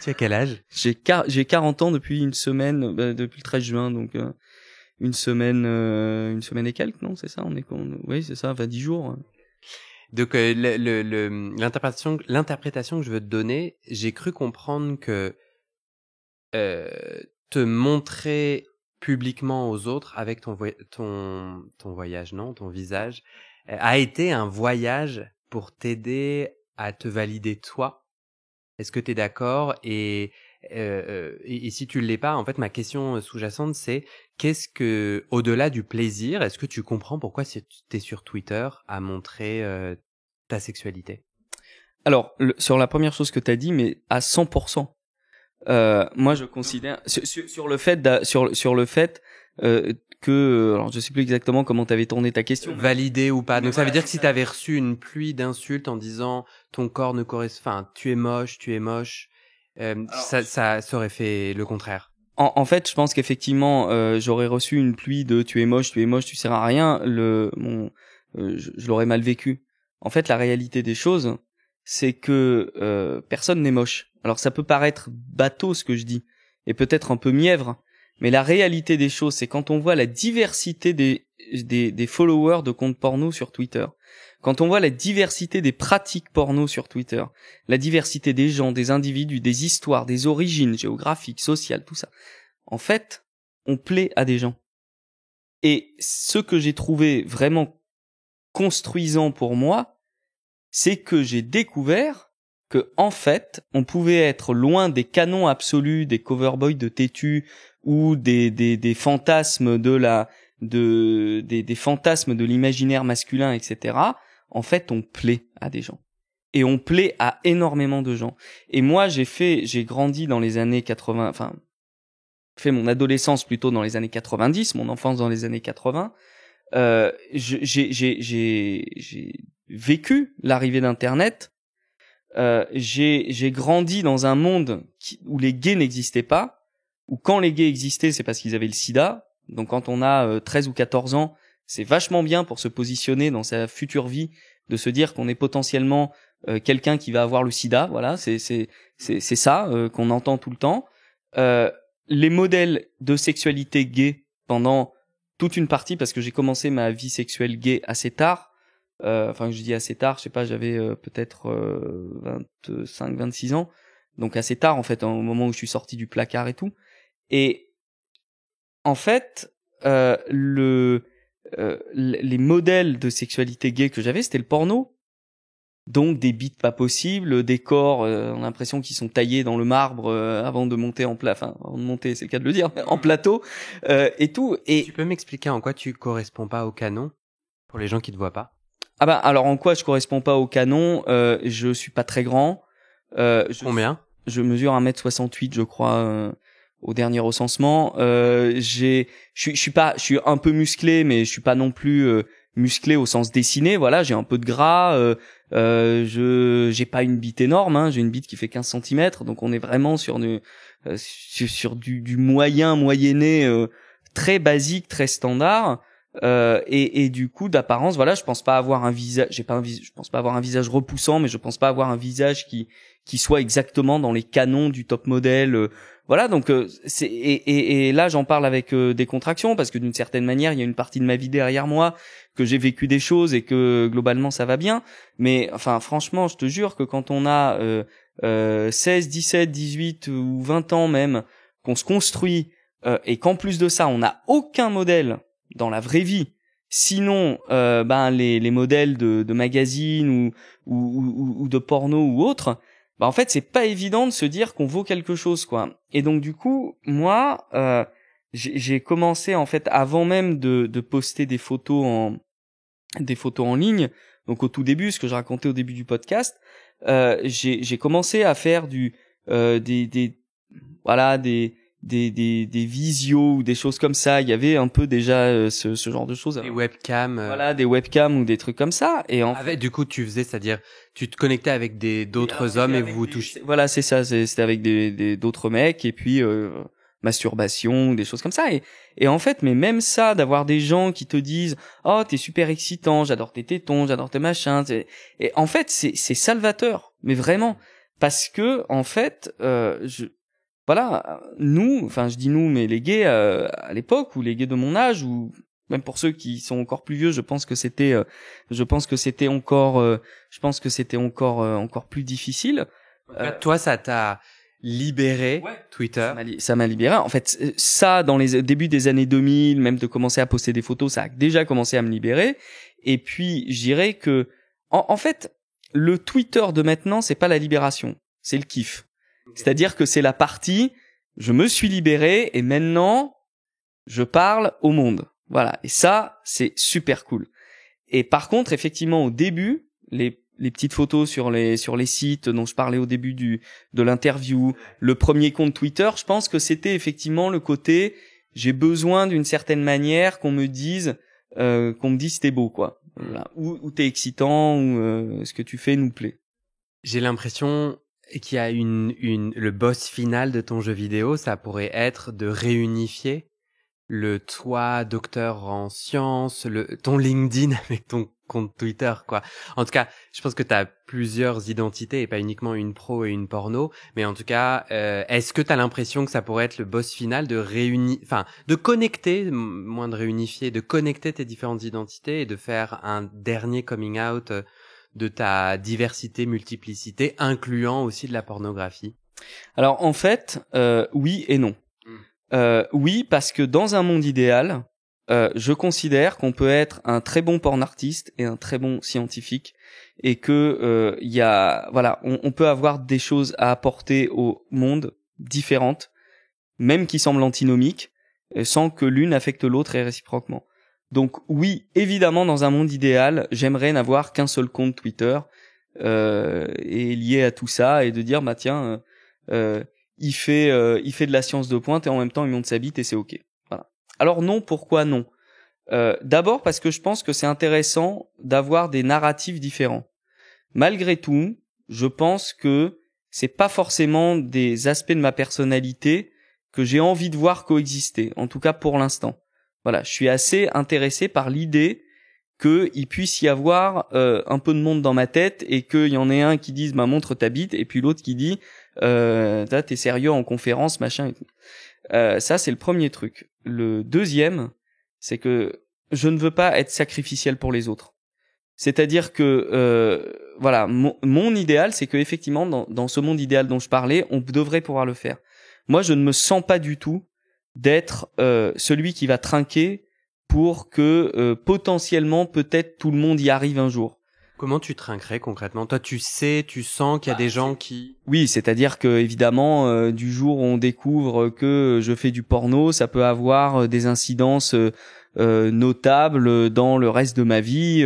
Tu as quel âge? J'ai 40 ans depuis une semaine, depuis le 13 juin, donc une semaine et quelques, non? C'est ça, oui, c'est ça, 10 jours. Donc l'interprétation que je veux te donner, j'ai cru comprendre que te montrer publiquement aux autres avec ton voyage, non, ton visage, a été un voyage pour t'aider à te valider toi. Est-ce que t'es d'accord? Et Et si tu l'es pas, en fait, ma question sous-jacente, c'est qu'est-ce que, au-delà du plaisir, est-ce que tu comprends pourquoi si t'es sur Twitter à montrer ta sexualité? Alors, sur la première chose que t'as dit, mais à 100%. Moi, je considère sur le fait sur le fait que, alors je sais plus exactement comment t'avais tourné ta question. Validé ou pas. Donc ça voilà, veut dire que si t'avais reçu une pluie d'insultes en disant ton corps ne correspond, enfin tu es moche, ça aurait fait le contraire. En fait, je pense qu'effectivement, j'aurais reçu une pluie de tu es moche, tu sers à rien. Je l'aurais mal vécu. En fait, la réalité des choses, c'est que personne n'est moche. Alors ça peut paraître bateau ce que je dis, et peut-être un peu mièvre, mais la réalité des choses, c'est quand on voit la diversité des followers de comptes porno sur Twitter, quand on voit la diversité des pratiques porno sur Twitter, la diversité des gens, des individus, des histoires, des origines géographiques, sociales, tout ça, en fait, on plaît à des gens. Et ce que j'ai trouvé vraiment construisant pour moi, c'est que j'ai découvert que, en fait, on pouvait être loin des canons absolus des coverboys de têtu ou des fantasmes des fantasmes de l'imaginaire masculin, etc. En fait, on plaît à des gens. Et on plaît à énormément de gens. Et moi, j'ai grandi dans les années 80, enfin, fait mon adolescence plutôt dans les années 90, mon enfance dans les années 80. J'ai vécu l'arrivée d'Internet. J'ai grandi dans un monde où les gays n'existaient pas, où quand les gays existaient, c'est parce qu'ils avaient le sida. Donc quand on a 13 ou 14 ans, c'est vachement bien pour se positionner dans sa future vie, de se dire qu'on est potentiellement quelqu'un qui va avoir le sida. Voilà, c'est ça qu'on entend tout le temps. Les modèles de sexualité gay pendant toute une partie, parce que j'ai commencé ma vie sexuelle gay assez tard. Enfin, je dis assez tard, je sais pas, j'avais peut-être 25, 26 ans. Donc assez tard, en fait, au moment où je suis sorti du placard et tout. Et en fait, les modèles de sexualité gay que j'avais, c'était le porno. Donc des bites pas possibles, des corps, on a l'impression qu'ils sont taillés dans le marbre avant de monter enfin avant de monter, c'est le cas de le dire, en plateau et tout. Et tu peux m'expliquer en quoi tu corresponds pas au canon pour les gens qui te voient pas? Ah bah alors en quoi je corresponds pas au canon? Je suis pas très grand. Combien? Je mesure 1m68 je crois au dernier recensement. Je suis un peu musclé, mais je suis pas non plus musclé au sens dessiné. Voilà, j'ai un peu de gras. J'ai pas une bite énorme, hein, j'ai une bite qui fait 15 cm, donc on est vraiment sur du moyenné très basique, très standard. Et du coup d'apparence, voilà, je pense pas avoir un visage, je pense pas avoir un visage repoussant, mais je pense pas avoir un visage qui soit exactement dans les canons du top modèle. Voilà, donc et là j'en parle avec des contractions, parce que d'une certaine manière il y a une partie de ma vie derrière moi, que j'ai vécu des choses et que globalement ça va bien. Mais enfin franchement, je te jure que quand on a 16, 17, 18 ou 20 ans même, qu'on se construit et qu'en plus de ça on n'a aucun modèle dans la vraie vie, sinon les modèles de magazines ou de porno ou autres, en fait c'est pas évident de se dire qu'on vaut quelque chose, quoi. Et donc du coup moi j'ai commencé, en fait, avant même de poster des photos en ligne, donc au tout début, ce que je racontais au début du podcast, j'ai commencé à faire des visios ou des choses comme ça. Il y avait un peu déjà ce genre de choses. Des webcams. Voilà, des webcams ou des trucs comme ça. Et du coup, tu faisais, c'est-à-dire, tu te connectais avec d'autres hommes et vous touchiez. Voilà, c'est ça. C'était avec d'autres mecs, et puis masturbation, des choses comme ça. Et en fait, mais même ça, d'avoir des gens qui te disent oh t'es super excitant, j'adore tes tétons, j'adore tes machins, et en fait c'est salvateur, mais vraiment, parce que en fait voilà, nous, enfin je dis nous, mais les gays à l'époque, ou les gays de mon âge, ou même pour ceux qui sont encore plus vieux, je pense que c'était encore plus difficile. Toi, ça t'a libéré, ouais, Twitter. Ça m'a libéré. En fait, ça, dans les débuts des années 2000, même de commencer à poster des photos, ça a déjà commencé à me libérer. Et puis, je dirais que, en fait, le Twitter de maintenant, c'est pas la libération, c'est le kiff. C'est-à-dire que c'est la partie, je me suis libéré et maintenant, je parle au monde. Voilà. Et ça, c'est super cool. Et par contre, effectivement, au début, les petites photos sur les sites dont je parlais au début de l'interview, le premier compte Twitter, je pense que c'était effectivement le côté, j'ai besoin d'une certaine manière qu'on me dise t'es beau, quoi. Voilà. Ou t'es excitant, ou ce que tu fais nous plaît. J'ai l'impression qu'il y a le boss final de ton jeu vidéo, ça pourrait être de réunifier le toi, docteur en sciences, ton LinkedIn avec ton compte Twitter, quoi. En tout cas, je pense que tu as plusieurs identités et pas uniquement une pro et une porno, mais en tout cas, est-ce que tu as l'impression que ça pourrait être le boss final de connecter, moins de réunifier, de connecter tes différentes identités et de faire un dernier coming out de ta diversité, multiplicité, incluant aussi de la pornographie? Alors en fait, oui et non. Oui, parce que dans un monde idéal, je considère qu'on peut être un très bon porn artiste et un très bon scientifique, et que on peut avoir des choses à apporter au monde différentes, même qui semblent antinomiques, sans que l'une affecte l'autre et réciproquement. Donc oui, évidemment, dans un monde idéal, j'aimerais n'avoir qu'un seul compte Twitter et lié à tout ça, et de dire bah tiens, il fait de la science de pointe et en même temps il monte sa bite et c'est ok. Voilà. Alors non, pourquoi non? D'abord parce que je pense que c'est intéressant d'avoir des narratifs différents. Malgré tout, je pense que c'est pas forcément des aspects de ma personnalité que j'ai envie de voir coexister, en tout cas pour l'instant. Voilà, je suis assez intéressé par l'idée qu'il puisse y avoir un peu de monde dans ma tête et qu'il y en ait un qui dise bah montre ta bite et puis l'autre qui dit t'es sérieux en conférence machin et tout. Ça c'est le premier truc. Le deuxième, c'est que je ne veux pas être sacrificiel pour les autres. C'est-à-dire que mon idéal, c'est que effectivement dans ce monde idéal dont je parlais, on devrait pouvoir le faire. Moi, je ne me sens pas du tout d'être celui qui va trinquer pour que potentiellement peut-être tout le monde y arrive un jour. Comment tu trinquerais concrètement? Toi, tu sens qu'il y a des gens qui... Oui, c'est-à-dire que évidemment, du jour où on découvre que je fais du porno, ça peut avoir des incidences notables dans le reste de ma vie.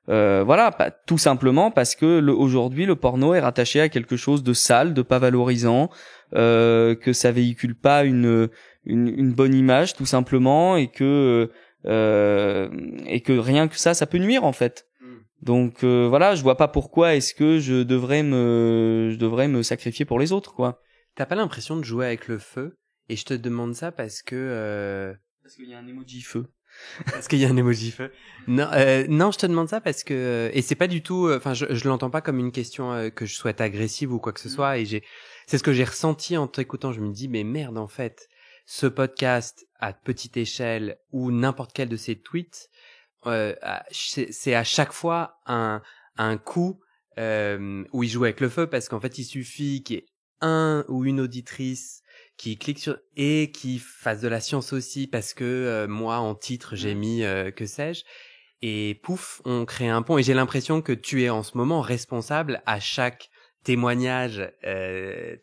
Tout simplement parce que aujourd'hui, le porno est rattaché à quelque chose de sale, de pas valorisant, que ça véhicule pas une bonne image, tout simplement, et que rien que ça peut nuire en fait. Donc je vois pas pourquoi est-ce que je devrais me sacrifier pour les autres, quoi. T'as pas l'impression de jouer avec le feu? Et je te demande ça parce qu'il y a un emoji feu. Parce qu'il y a un emoji feu. Non, je te demande ça parce que et c'est pas du tout. Enfin, je l'entends pas comme une question que je souhaite agressive ou quoi que ce soit. Et c'est ce que j'ai ressenti en t'écoutant. Je me dis mais merde, en fait, ce podcast à petite échelle ou n'importe quel de ces tweets. C'est à chaque fois un coup où il joue avec le feu parce qu'en fait il suffit qu'il y ait un ou une auditrice qui clique sur et qui fasse de la science aussi parce que moi en titre j'ai mis que sais-je, et pouf, on crée un pont. Et j'ai l'impression que tu es en ce moment responsable à chaque témoignage,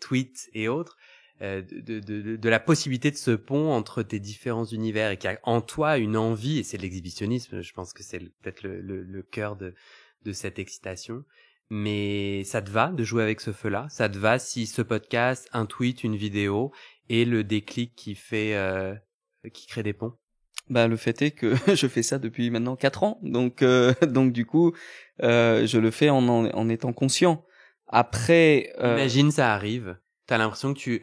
tweet et autres, de la possibilité de ce pont entre tes différents univers, et qu'il y a en toi une envie, et c'est l'exhibitionnisme, je pense que c'est peut-être le cœur de cette excitation. Mais ça te va de jouer avec ce feu-là? Ça te va si ce podcast, un tweet, une vidéo et le déclic qui crée des ponts? Bah, le fait est que je fais ça depuis maintenant 4 ans. Donc du coup, je le fais en étant conscient. Après, imagine ça arrive. T'as l'impression que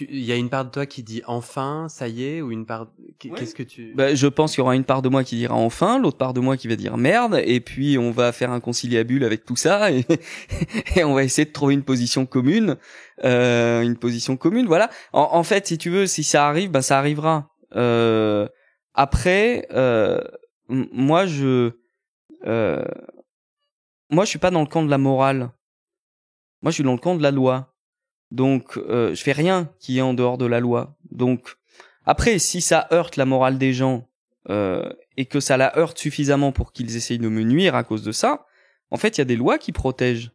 il y a une part de toi qui dit enfin, ça y est, ou une part, qu'est-ce que tu... Je pense qu'il y aura une part de moi qui dira enfin, l'autre part de moi qui va dire merde, et puis on va faire un conciliabule avec tout ça, et, et on va essayer de trouver une position commune, voilà. En fait, si tu veux, si ça arrive, ça arrivera. Après, moi je suis pas dans le camp de la morale. Moi, je suis dans le camp de la loi. Donc, je fais rien qui est en dehors de la loi. Donc, après, si ça heurte la morale des gens et que ça la heurte suffisamment pour qu'ils essayent de me nuire à cause de ça, en fait, il y a des lois qui protègent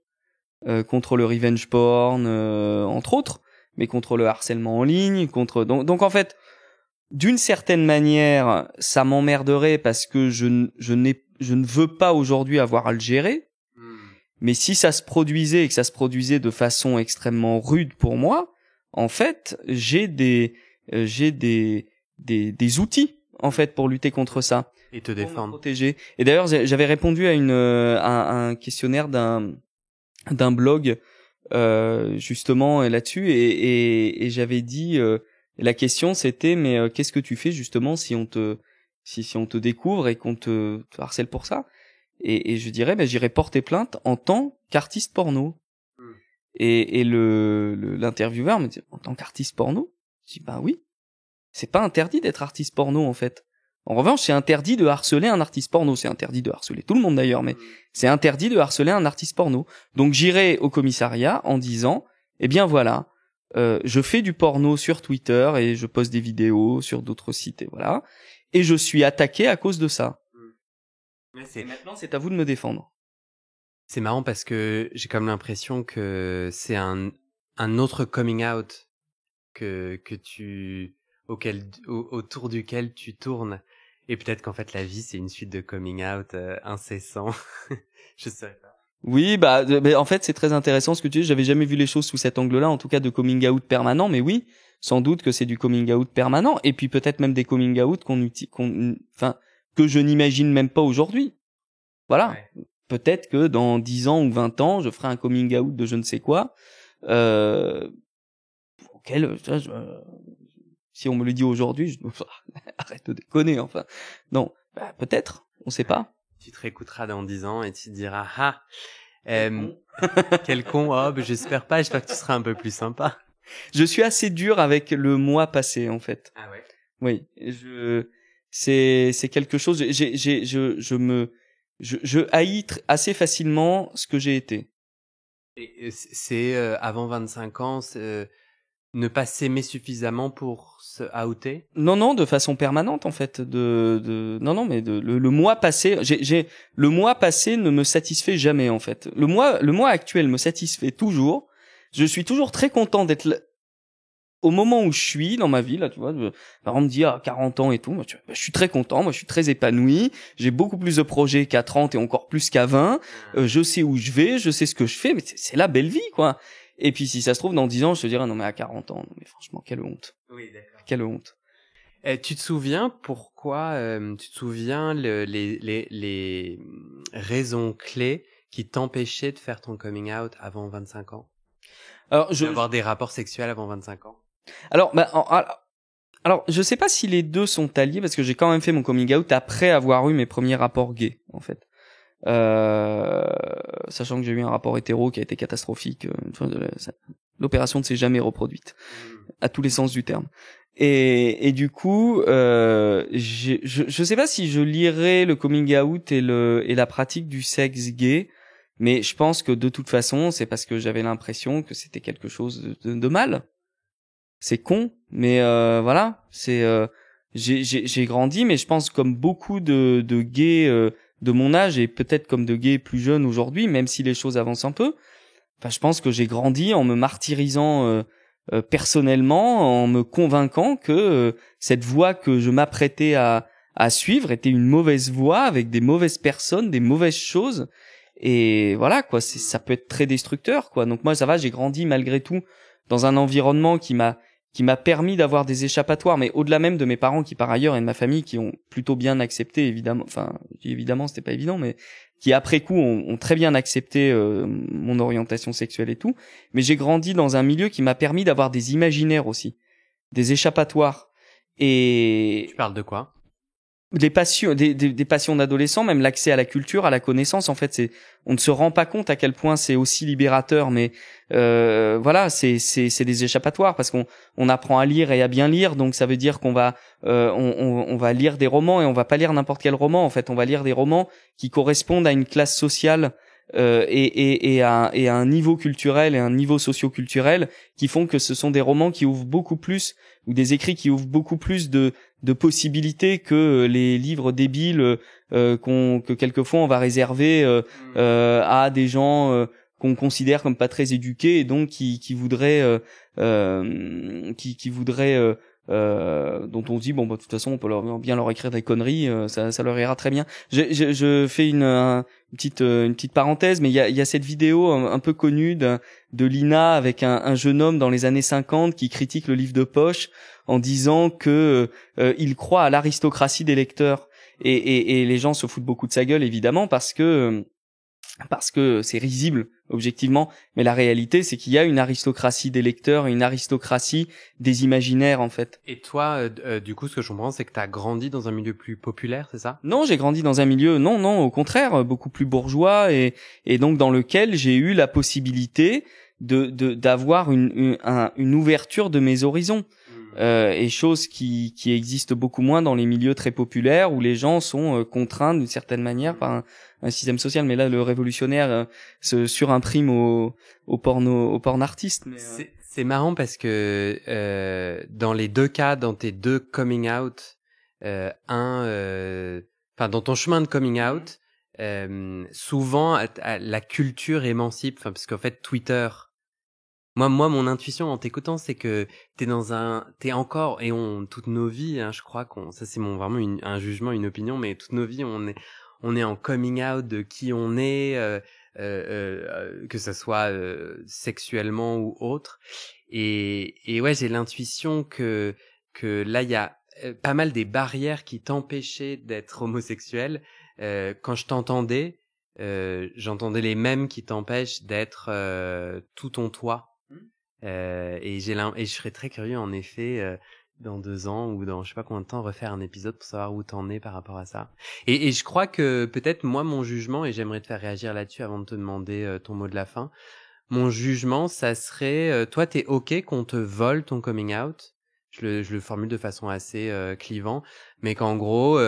contre le revenge porn, entre autres. mais contre le harcèlement en ligne, donc en fait, d'une certaine manière, ça m'emmerderait parce que je ne veux pas aujourd'hui avoir à le gérer. Mais si ça se produisait et que ça se produisait de façon extrêmement rude pour moi, en fait, j'ai des outils en fait pour lutter contre ça et te pour défendre, me protéger. Et d'ailleurs, j'avais répondu à un questionnaire d'un blog justement là-dessus et j'avais dit la question c'était mais qu'est-ce que tu fais justement si on te découvre et qu'on te harcèle pour ça? Et je dirais, j'irai porter plainte en tant qu'artiste porno. Et l'intervieweur me dit, en tant qu'artiste porno? Je dis, oui. C'est pas interdit d'être artiste porno, en fait. En revanche, c'est interdit de harceler un artiste porno. C'est interdit de harceler tout le monde d'ailleurs, mais c'est interdit de harceler un artiste porno. Donc j'irai au commissariat en disant, eh bien voilà, je fais du porno sur Twitter et je poste des vidéos sur d'autres sites et voilà. Et je suis attaqué à cause de ça. Et maintenant, c'est à vous de me défendre. C'est marrant parce que j'ai comme l'impression que c'est un autre coming out autour duquel tu tournes. Et peut-être qu'en fait la vie c'est une suite de coming out incessants. Je sais pas. Oui, en fait c'est très intéressant ce que tu dis. J'avais jamais vu les choses sous cet angle-là, en tout cas de coming out permanent. Mais oui, sans doute que c'est du coming out permanent. Et puis peut-être même des coming out que je n'imagine même pas aujourd'hui. Voilà. Ouais. Peut-être que dans 10 ans ou 20 ans, je ferai un coming out de je ne sais quoi, auquel, si on me le dit aujourd'hui, arrête de déconner, enfin. Non, peut-être, on sait pas. Tu te réécouteras dans 10 ans et tu te diras, quel con, j'espère que tu seras un peu plus sympa. Je suis assez dur avec le mois passé, en fait. Ah ouais? Oui, c'est quelque chose, je haïs assez facilement ce que j'ai été. Et c'est avant 25 ans, ne pas s'aimer suffisamment pour se outer? Non, de façon permanente en fait. Non, mais le mois passé, le mois passé ne me satisfait jamais en fait. Le mois actuel me satisfait toujours. Je suis toujours très content d'être au moment où je suis dans ma vie, là, tu vois, par exemple, me dit, 40 ans et tout, moi, je suis très content, moi, je suis très épanoui, j'ai beaucoup plus de projets qu'à 30 et encore plus qu'à 20, je sais où je vais, je sais ce que je fais, mais c'est la belle vie, quoi. Et puis, si ça se trouve, dans 10 ans, je te dirais, non, mais à 40 ans, non, mais franchement, quelle honte. Oui, d'accord. Quelle honte. Tu te souviens pourquoi, les raisons clés qui t'empêchaient de faire ton coming out avant 25 ans? D'avoir des rapports sexuels avant 25 ans? Alors, je sais pas si les deux sont alliés parce que j'ai quand même fait mon coming out après avoir eu mes premiers rapports gays, en fait. Sachant que j'ai eu un rapport hétéro qui a été catastrophique. L'opération ne s'est jamais reproduite, à tous les sens du terme. Et du coup, je sais pas si je lirais le coming out et la pratique du sexe gay, mais je pense que de toute façon, c'est parce que j'avais l'impression que c'était quelque chose de mal. C'est con, mais voilà, j'ai grandi, mais je pense comme beaucoup de gays de mon âge et peut-être comme de gays plus jeunes aujourd'hui, même si les choses avancent un peu. Enfin, je pense que j'ai grandi en me martyrisant personnellement, en me convainquant que cette voie que je m'apprêtais à suivre était une mauvaise voie avec des mauvaises personnes, des mauvaises choses. Et voilà, quoi, ça peut être très destructeur, quoi. Donc moi, ça va, j'ai grandi malgré tout dans un environnement qui m'a permis d'avoir des échappatoires, mais au-delà même de mes parents qui par ailleurs et de ma famille qui ont plutôt bien accepté, évidemment, enfin évidemment c'était pas évident, mais qui après coup ont très bien accepté mon orientation sexuelle et tout. Mais j'ai grandi dans un milieu qui m'a permis d'avoir des imaginaires aussi, des échappatoires. Et tu parles de quoi? Des passions d'adolescents, même l'accès à la culture, à la connaissance. En fait, on ne se rend pas compte à quel point c'est aussi libérateur, mais voilà, c'est des échappatoires parce qu'on apprend à lire et à bien lire, donc ça veut dire qu'on va on va lire des romans et on va pas lire n'importe quel roman. En fait, on va lire des romans qui correspondent à une classe sociale et à un niveau culturel et un niveau socio-culturel qui font que ce sont des romans qui ouvrent beaucoup plus, ou des écrits qui ouvrent beaucoup plus de possibilités que les livres débiles que quelquefois on va réserver à des gens qu'on considère comme pas très éduqués et donc qui voudraient dont on se dit bon bah de toute façon on peut bien leur écrire des conneries, ça leur ira très bien. Je fais une petite parenthèse, mais il y a cette vidéo un peu connue de Lina avec un jeune homme dans les années 50 qui critique le livre de poche en disant que il croit à l'aristocratie des lecteurs et les gens se foutent beaucoup de sa gueule évidemment parce que c'est risible objectivement, mais la réalité c'est qu'il y a une aristocratie des lecteurs et une aristocratie des imaginaires en fait. Et toi, du coup, ce que je comprends, c'est que t'as grandi dans un milieu plus populaire, c'est ça? Non, j'ai grandi dans un milieu, non, au contraire, beaucoup plus bourgeois et donc dans lequel j'ai eu la possibilité d'avoir une ouverture de mes horizons. Et chose qui existe beaucoup moins dans les milieux très populaires où les gens sont contraints d'une certaine manière par un système social. Mais là, le révolutionnaire se surimprime au porn artiste. C'est marrant parce que dans les deux cas, dans tes deux coming out, dans ton chemin de coming out, souvent la culture émancipe, parce qu'en fait Twitter. Moi, mon intuition en t'écoutant, c'est que t'es encore, toutes nos vies, hein, je crois ça c'est vraiment un jugement, une opinion, mais toutes nos vies, on est en coming out de qui on est, que ça soit sexuellement ou autre. Et ouais, j'ai l'intuition que là, il y a pas mal des barrières qui t'empêchaient d'être homosexuel. Quand je t'entendais, j'entendais les mêmes qui t'empêchent d'être tout ton toi. Et je serais très curieux en effet dans 2 ans ou dans je sais pas combien de temps refaire un épisode pour savoir où t'en es par rapport à ça. Et je crois que peut-être moi mon jugement, et j'aimerais te faire réagir là-dessus avant de te demander ton mot de la fin. Mon jugement, ça serait toi t'es ok qu'on te vole ton coming out. Je le formule de façon assez clivant, mais qu'en gros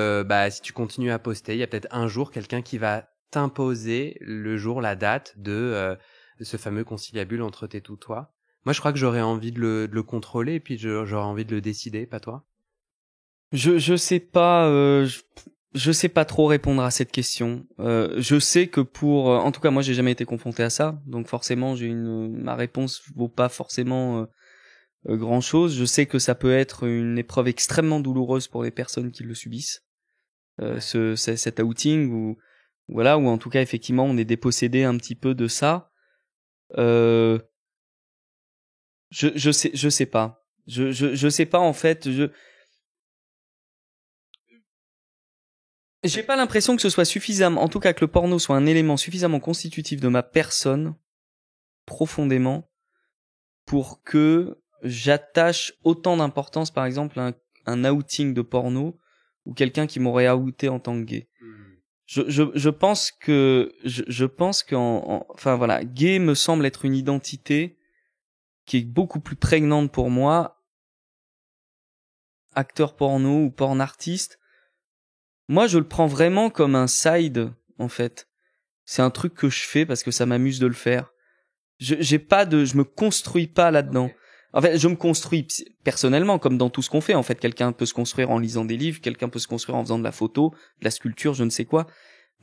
si tu continues à poster, il y a peut-être un jour quelqu'un qui va t'imposer le jour, la date de ce fameux conciliabule entre tes tout toi. Moi, je crois que j'aurais envie de le contrôler et puis j'aurais envie de le décider, pas toi? Je sais pas, je sais pas trop répondre à cette question. Je sais que en tout cas, moi, j'ai jamais été confronté à ça, donc forcément, ma réponse vaut pas forcément grand chose. Je sais que ça peut être une épreuve extrêmement douloureuse pour les personnes qui le subissent, cet outing ou en tout cas, effectivement, on est dépossédé un petit peu de ça. Je sais pas. Je sais pas en fait. J'ai pas l'impression que ce soit suffisamment, en tout cas que le porno soit un élément suffisamment constitutif de ma personne, profondément, pour que j'attache autant d'importance, par exemple, à un outing de porno ou quelqu'un qui m'aurait outé en tant que gay. Je pense que enfin voilà, gay me semble être une identité qui est beaucoup plus prégnante pour moi. Acteur porno ou porn artiste, moi je le prends vraiment comme un side en fait. C'est un truc que je fais parce que ça m'amuse de le faire. Je me construis pas là-dedans. Okay. En fait, je me construis personnellement comme dans tout ce qu'on fait. En fait, quelqu'un peut se construire en lisant des livres, quelqu'un peut se construire en faisant de la photo, de la sculpture, je ne sais quoi.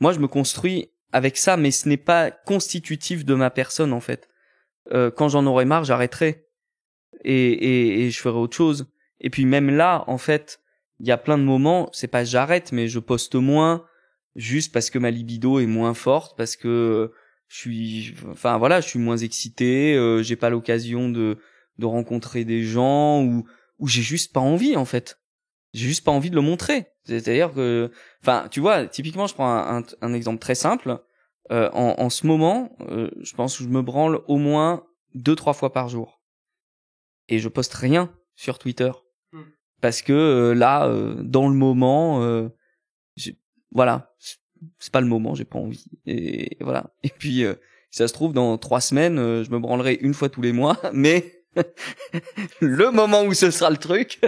Moi, je me construis avec ça, mais ce n'est pas constitutif de ma personne en fait. Quand j'en aurai marre, j'arrêterai et je ferai autre chose. Et puis même là, en fait, il y a plein de moments, c'est pas j'arrête, mais je poste moins juste parce que ma libido est moins forte, parce que je suis moins excité, j'ai pas l'occasion de rencontrer des gens ou j'ai juste pas envie en fait. J'ai juste pas envie de le montrer. C'est-à-dire que, enfin, tu vois, typiquement, je prends un exemple très simple. En ce moment, je pense que je me branle au moins 2-3 fois par jour. Et je poste rien sur Twitter. Parce que là, dans le moment, voilà, c'est pas le moment, j'ai pas envie. Et voilà. Et puis, si ça se trouve, dans 3 semaines, je me branlerai 1 fois tous les mois, mais le moment où ce sera le truc,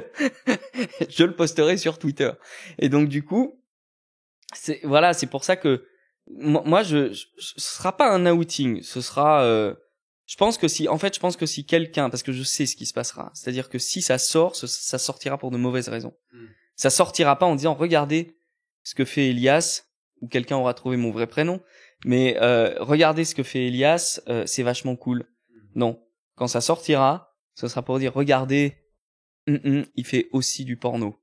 je le posterai sur Twitter. Et donc du coup, c'est pour ça que moi ce sera pas un outing, ce sera je pense que si quelqu'un, parce que je sais ce qui se passera, c'est-à-dire que si ça sort, ça sortira pour de mauvaises raisons. Ça sortira pas en disant regardez ce que fait Elias, ou quelqu'un aura trouvé mon vrai prénom, Mais regardez ce que fait Elias, c'est vachement cool. Non, quand ça sortira, ce sera pour dire regardez, il fait aussi du porno.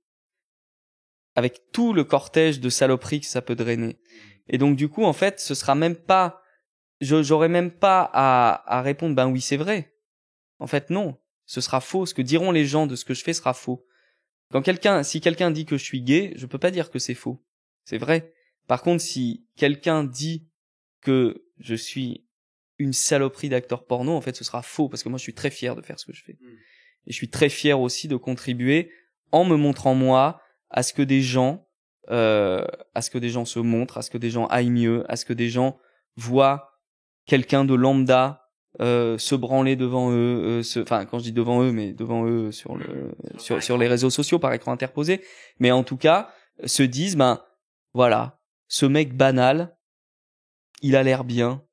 Avec tout le cortège de saloperies que ça peut drainer. Et donc du coup, en fait, ce sera même pas, j'aurais même pas à répondre ben oui, c'est vrai. En fait, non, ce sera faux. Ce que diront les gens de ce que je fais sera faux. Si quelqu'un dit que je suis gay, je peux pas dire que c'est faux. C'est vrai. Par contre, si quelqu'un dit que je suis une saloperie d'acteur porno, en fait, ce sera faux parce que moi, je suis très fier de faire ce que je fais. Et je suis très fier aussi de contribuer en me montrant moi à ce que des gens, se montrent, à ce que des gens aillent mieux, à ce que des gens voient quelqu'un de lambda se branler devant eux, enfin quand je dis devant eux, mais devant eux sur les réseaux sociaux par écran interposé, mais en tout cas se disent ben voilà, ce mec banal, il a l'air bien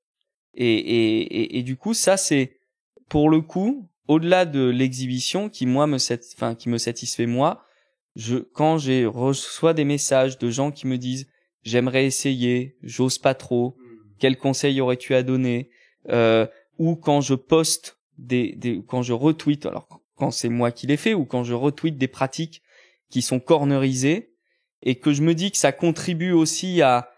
et du coup ça c'est pour le coup au-delà de l'exhibition qui qui me satisfait moi, quand j'ai reçois des messages de gens qui me disent j'aimerais essayer, j'ose pas trop, quel conseil aurais-tu à donner, ou quand je poste quand je retweet, alors quand c'est moi qui l'ai fait, ou quand je retweet des pratiques qui sont cornerisées, et que je me dis que ça contribue aussi à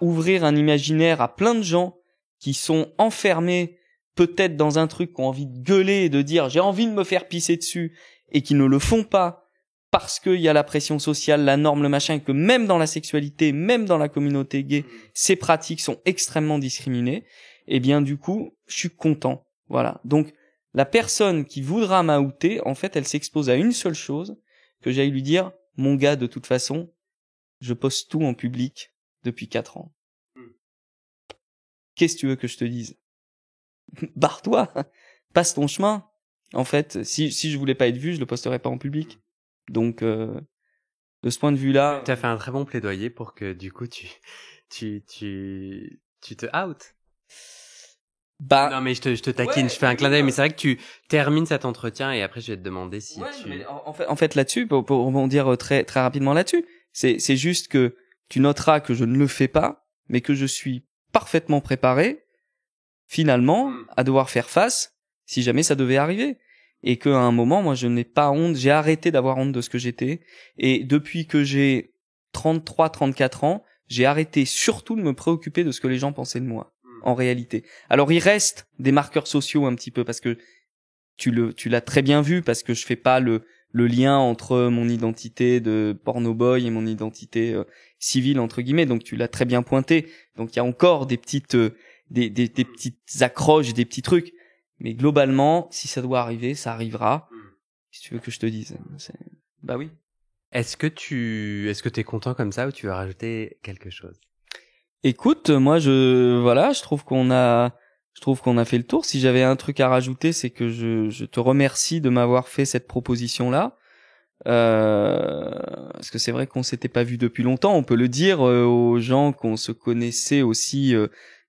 ouvrir un imaginaire à plein de gens qui sont enfermés peut-être dans un truc, qui ont envie de gueuler et de dire j'ai envie de me faire pisser dessus, et qui ne le font pas parce qu'il y a la pression sociale, la norme, le machin, et que même dans la sexualité, même dans la communauté gay, ces pratiques sont extrêmement discriminées, et bien du coup, je suis content. Voilà. Donc, la personne qui voudra m'outer, en fait, elle s'expose à une seule chose, que j'aille lui dire, mon gars, de toute façon, je poste tout en public depuis 4 ans. Qu'est-ce que tu veux que je te dise? Barre-toi, passe ton chemin. En fait, si je voulais pas être vu, je le posterais pas en public. Donc, de ce point de vue-là, tu as fait un très bon plaidoyer pour que du coup tu te out. bah Non mais je te taquine, je fais un clin d'œil, mais c'est vrai que tu termines cet entretien et après je vais te demander si mais en fait là-dessus, pour rebondir très très rapidement là-dessus, c'est juste que tu noteras que je ne le fais pas, mais que je suis parfaitement préparé finalement à devoir faire face si jamais ça devait arriver. Et qu'à un moment, moi, je n'ai pas honte, j'ai arrêté d'avoir honte de ce que j'étais. Et depuis que j'ai 33, 34 ans, j'ai arrêté surtout de me préoccuper de ce que les gens pensaient de moi, en réalité. Alors, il reste des marqueurs sociaux un petit peu, parce que tu l'as très bien vu, parce que je fais pas le lien entre mon identité de porno boy et mon identité civile, entre guillemets. Donc, tu l'as très bien pointé. Donc, il y a encore des petites, des petites accroches, des petits trucs. Mais globalement, si ça doit arriver, ça arrivera. Si tu veux que je te dise, bah oui. Est-ce que t'es content comme ça ou tu veux rajouter quelque chose? Écoute, moi je trouve qu'on a fait le tour. Si j'avais un truc à rajouter, c'est que je te remercie de m'avoir fait cette proposition là. Parce que c'est vrai qu'on s'était pas vu depuis longtemps, on peut le dire aux gens qu'on se connaissait aussi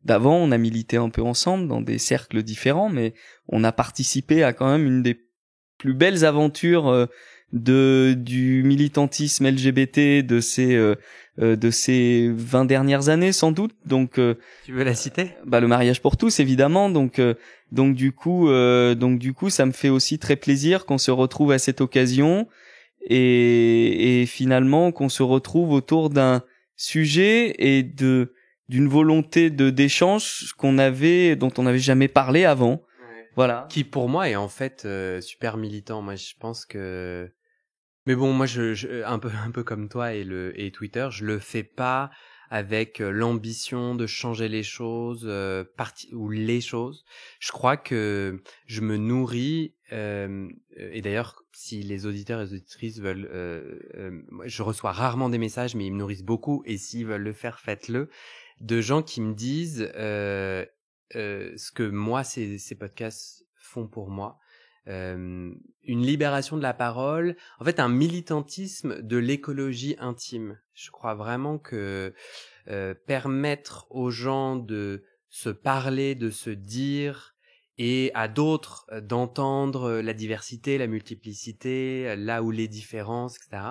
d'avant, on a milité un peu ensemble dans des cercles différents, mais on a participé à quand même une des plus belles aventures du militantisme LGBT de ces 20 dernières années sans doute. Donc tu veux la citer? Le mariage pour tous évidemment. Donc du coup ça me fait aussi très plaisir qu'on se retrouve à cette occasion et finalement qu'on se retrouve autour d'un sujet et d'une volonté d'échange dont on n'avait jamais parlé avant. Voilà. Qui pour moi est en fait super militant. Moi je pense que, mais bon, moi je un peu comme toi et Twitter, je le fais pas avec l'ambition de changer les choses ou les choses. Je crois que je me nourris et d'ailleurs si les auditeurs et les auditrices veulent moi, je reçois rarement des messages mais ils me nourrissent beaucoup et s'ils veulent le faire, faites-le, de gens qui me disent ce que moi ces podcasts font pour moi. Une libération de la parole, en fait un militantisme de l'écologie intime. Je crois vraiment que permettre aux gens de se parler, de se dire, et à d'autres d'entendre la diversité, la multiplicité, là où les différences, etc.,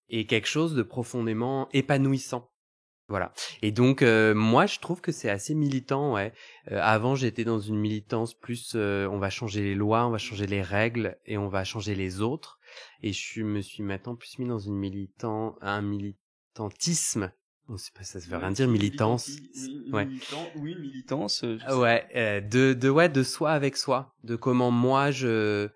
est quelque chose de profondément épanouissant. Voilà. Et donc moi je trouve que c'est assez militant, ouais. Avant j'étais dans une militance plus on va changer les lois, on va changer les règles et on va changer les autres. Et me suis maintenant plus mis dans un militantisme. On sait pas, ça veut rien dire, militance. Ouais. Militance. Ouais, de soi avec soi, de comment moi je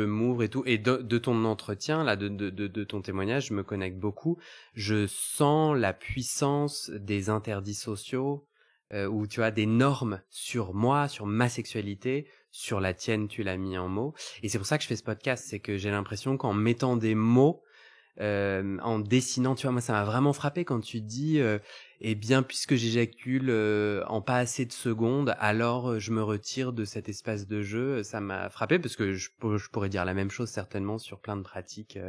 m'ouvre et tout, et de ton entretien là, de ton témoignage, je me connecte beaucoup. Je sens la puissance des interdits sociaux, ou tu as des normes sur moi, sur ma sexualité, sur la tienne, tu l'as mis en mots. Et c'est pour ça que je fais ce podcast, c'est que j'ai l'impression qu'en mettant des mots, en dessinant, tu vois, moi ça m'a vraiment frappé quand tu dis eh bien puisque j'éjacule en pas assez de secondes, alors je me retire de cet espace de jeu. Ça m'a frappé parce que je pourrais dire la même chose certainement sur plein de pratiques.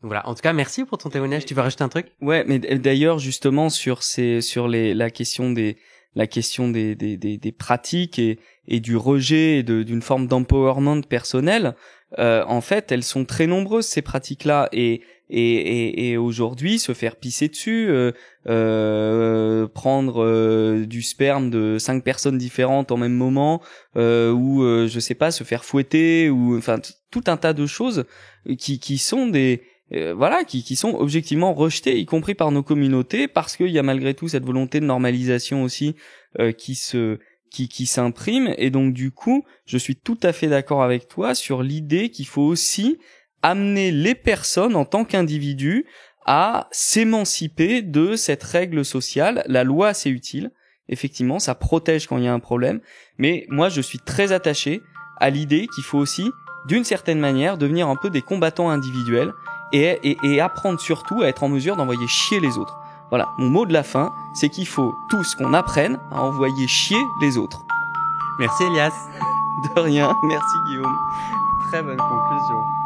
Donc voilà. En tout cas, merci pour ton témoignage. Tu veux rajouter un truc? Ouais, mais d'ailleurs justement la question des pratiques et du rejet d'une forme d'empowerment personnel, en fait, elles sont très nombreuses ces pratiques-là et aujourd'hui se faire pisser dessus, prendre du sperme de 5 personnes différentes en même moment, ou je sais pas, se faire fouetter, ou enfin tout un tas de choses qui sont qui sont objectivement rejetées, y compris par nos communautés, parce qu'il y a malgré tout cette volonté de normalisation aussi qui s'imprime. Et donc du coup, je suis tout à fait d'accord avec toi sur l'idée qu'il faut aussi amener les personnes en tant qu'individus à s'émanciper de cette règle sociale. La loi, c'est utile. Effectivement, ça protège quand il y a un problème. Mais moi, je suis très attaché à l'idée qu'il faut aussi, d'une certaine manière, devenir un peu des combattants individuels et apprendre surtout à être en mesure d'envoyer chier les autres. Voilà, mon mot de la fin, c'est qu'il faut tous qu'on apprenne à envoyer chier les autres. Merci Elias. De rien, merci Guillaume. Très bonne conclusion.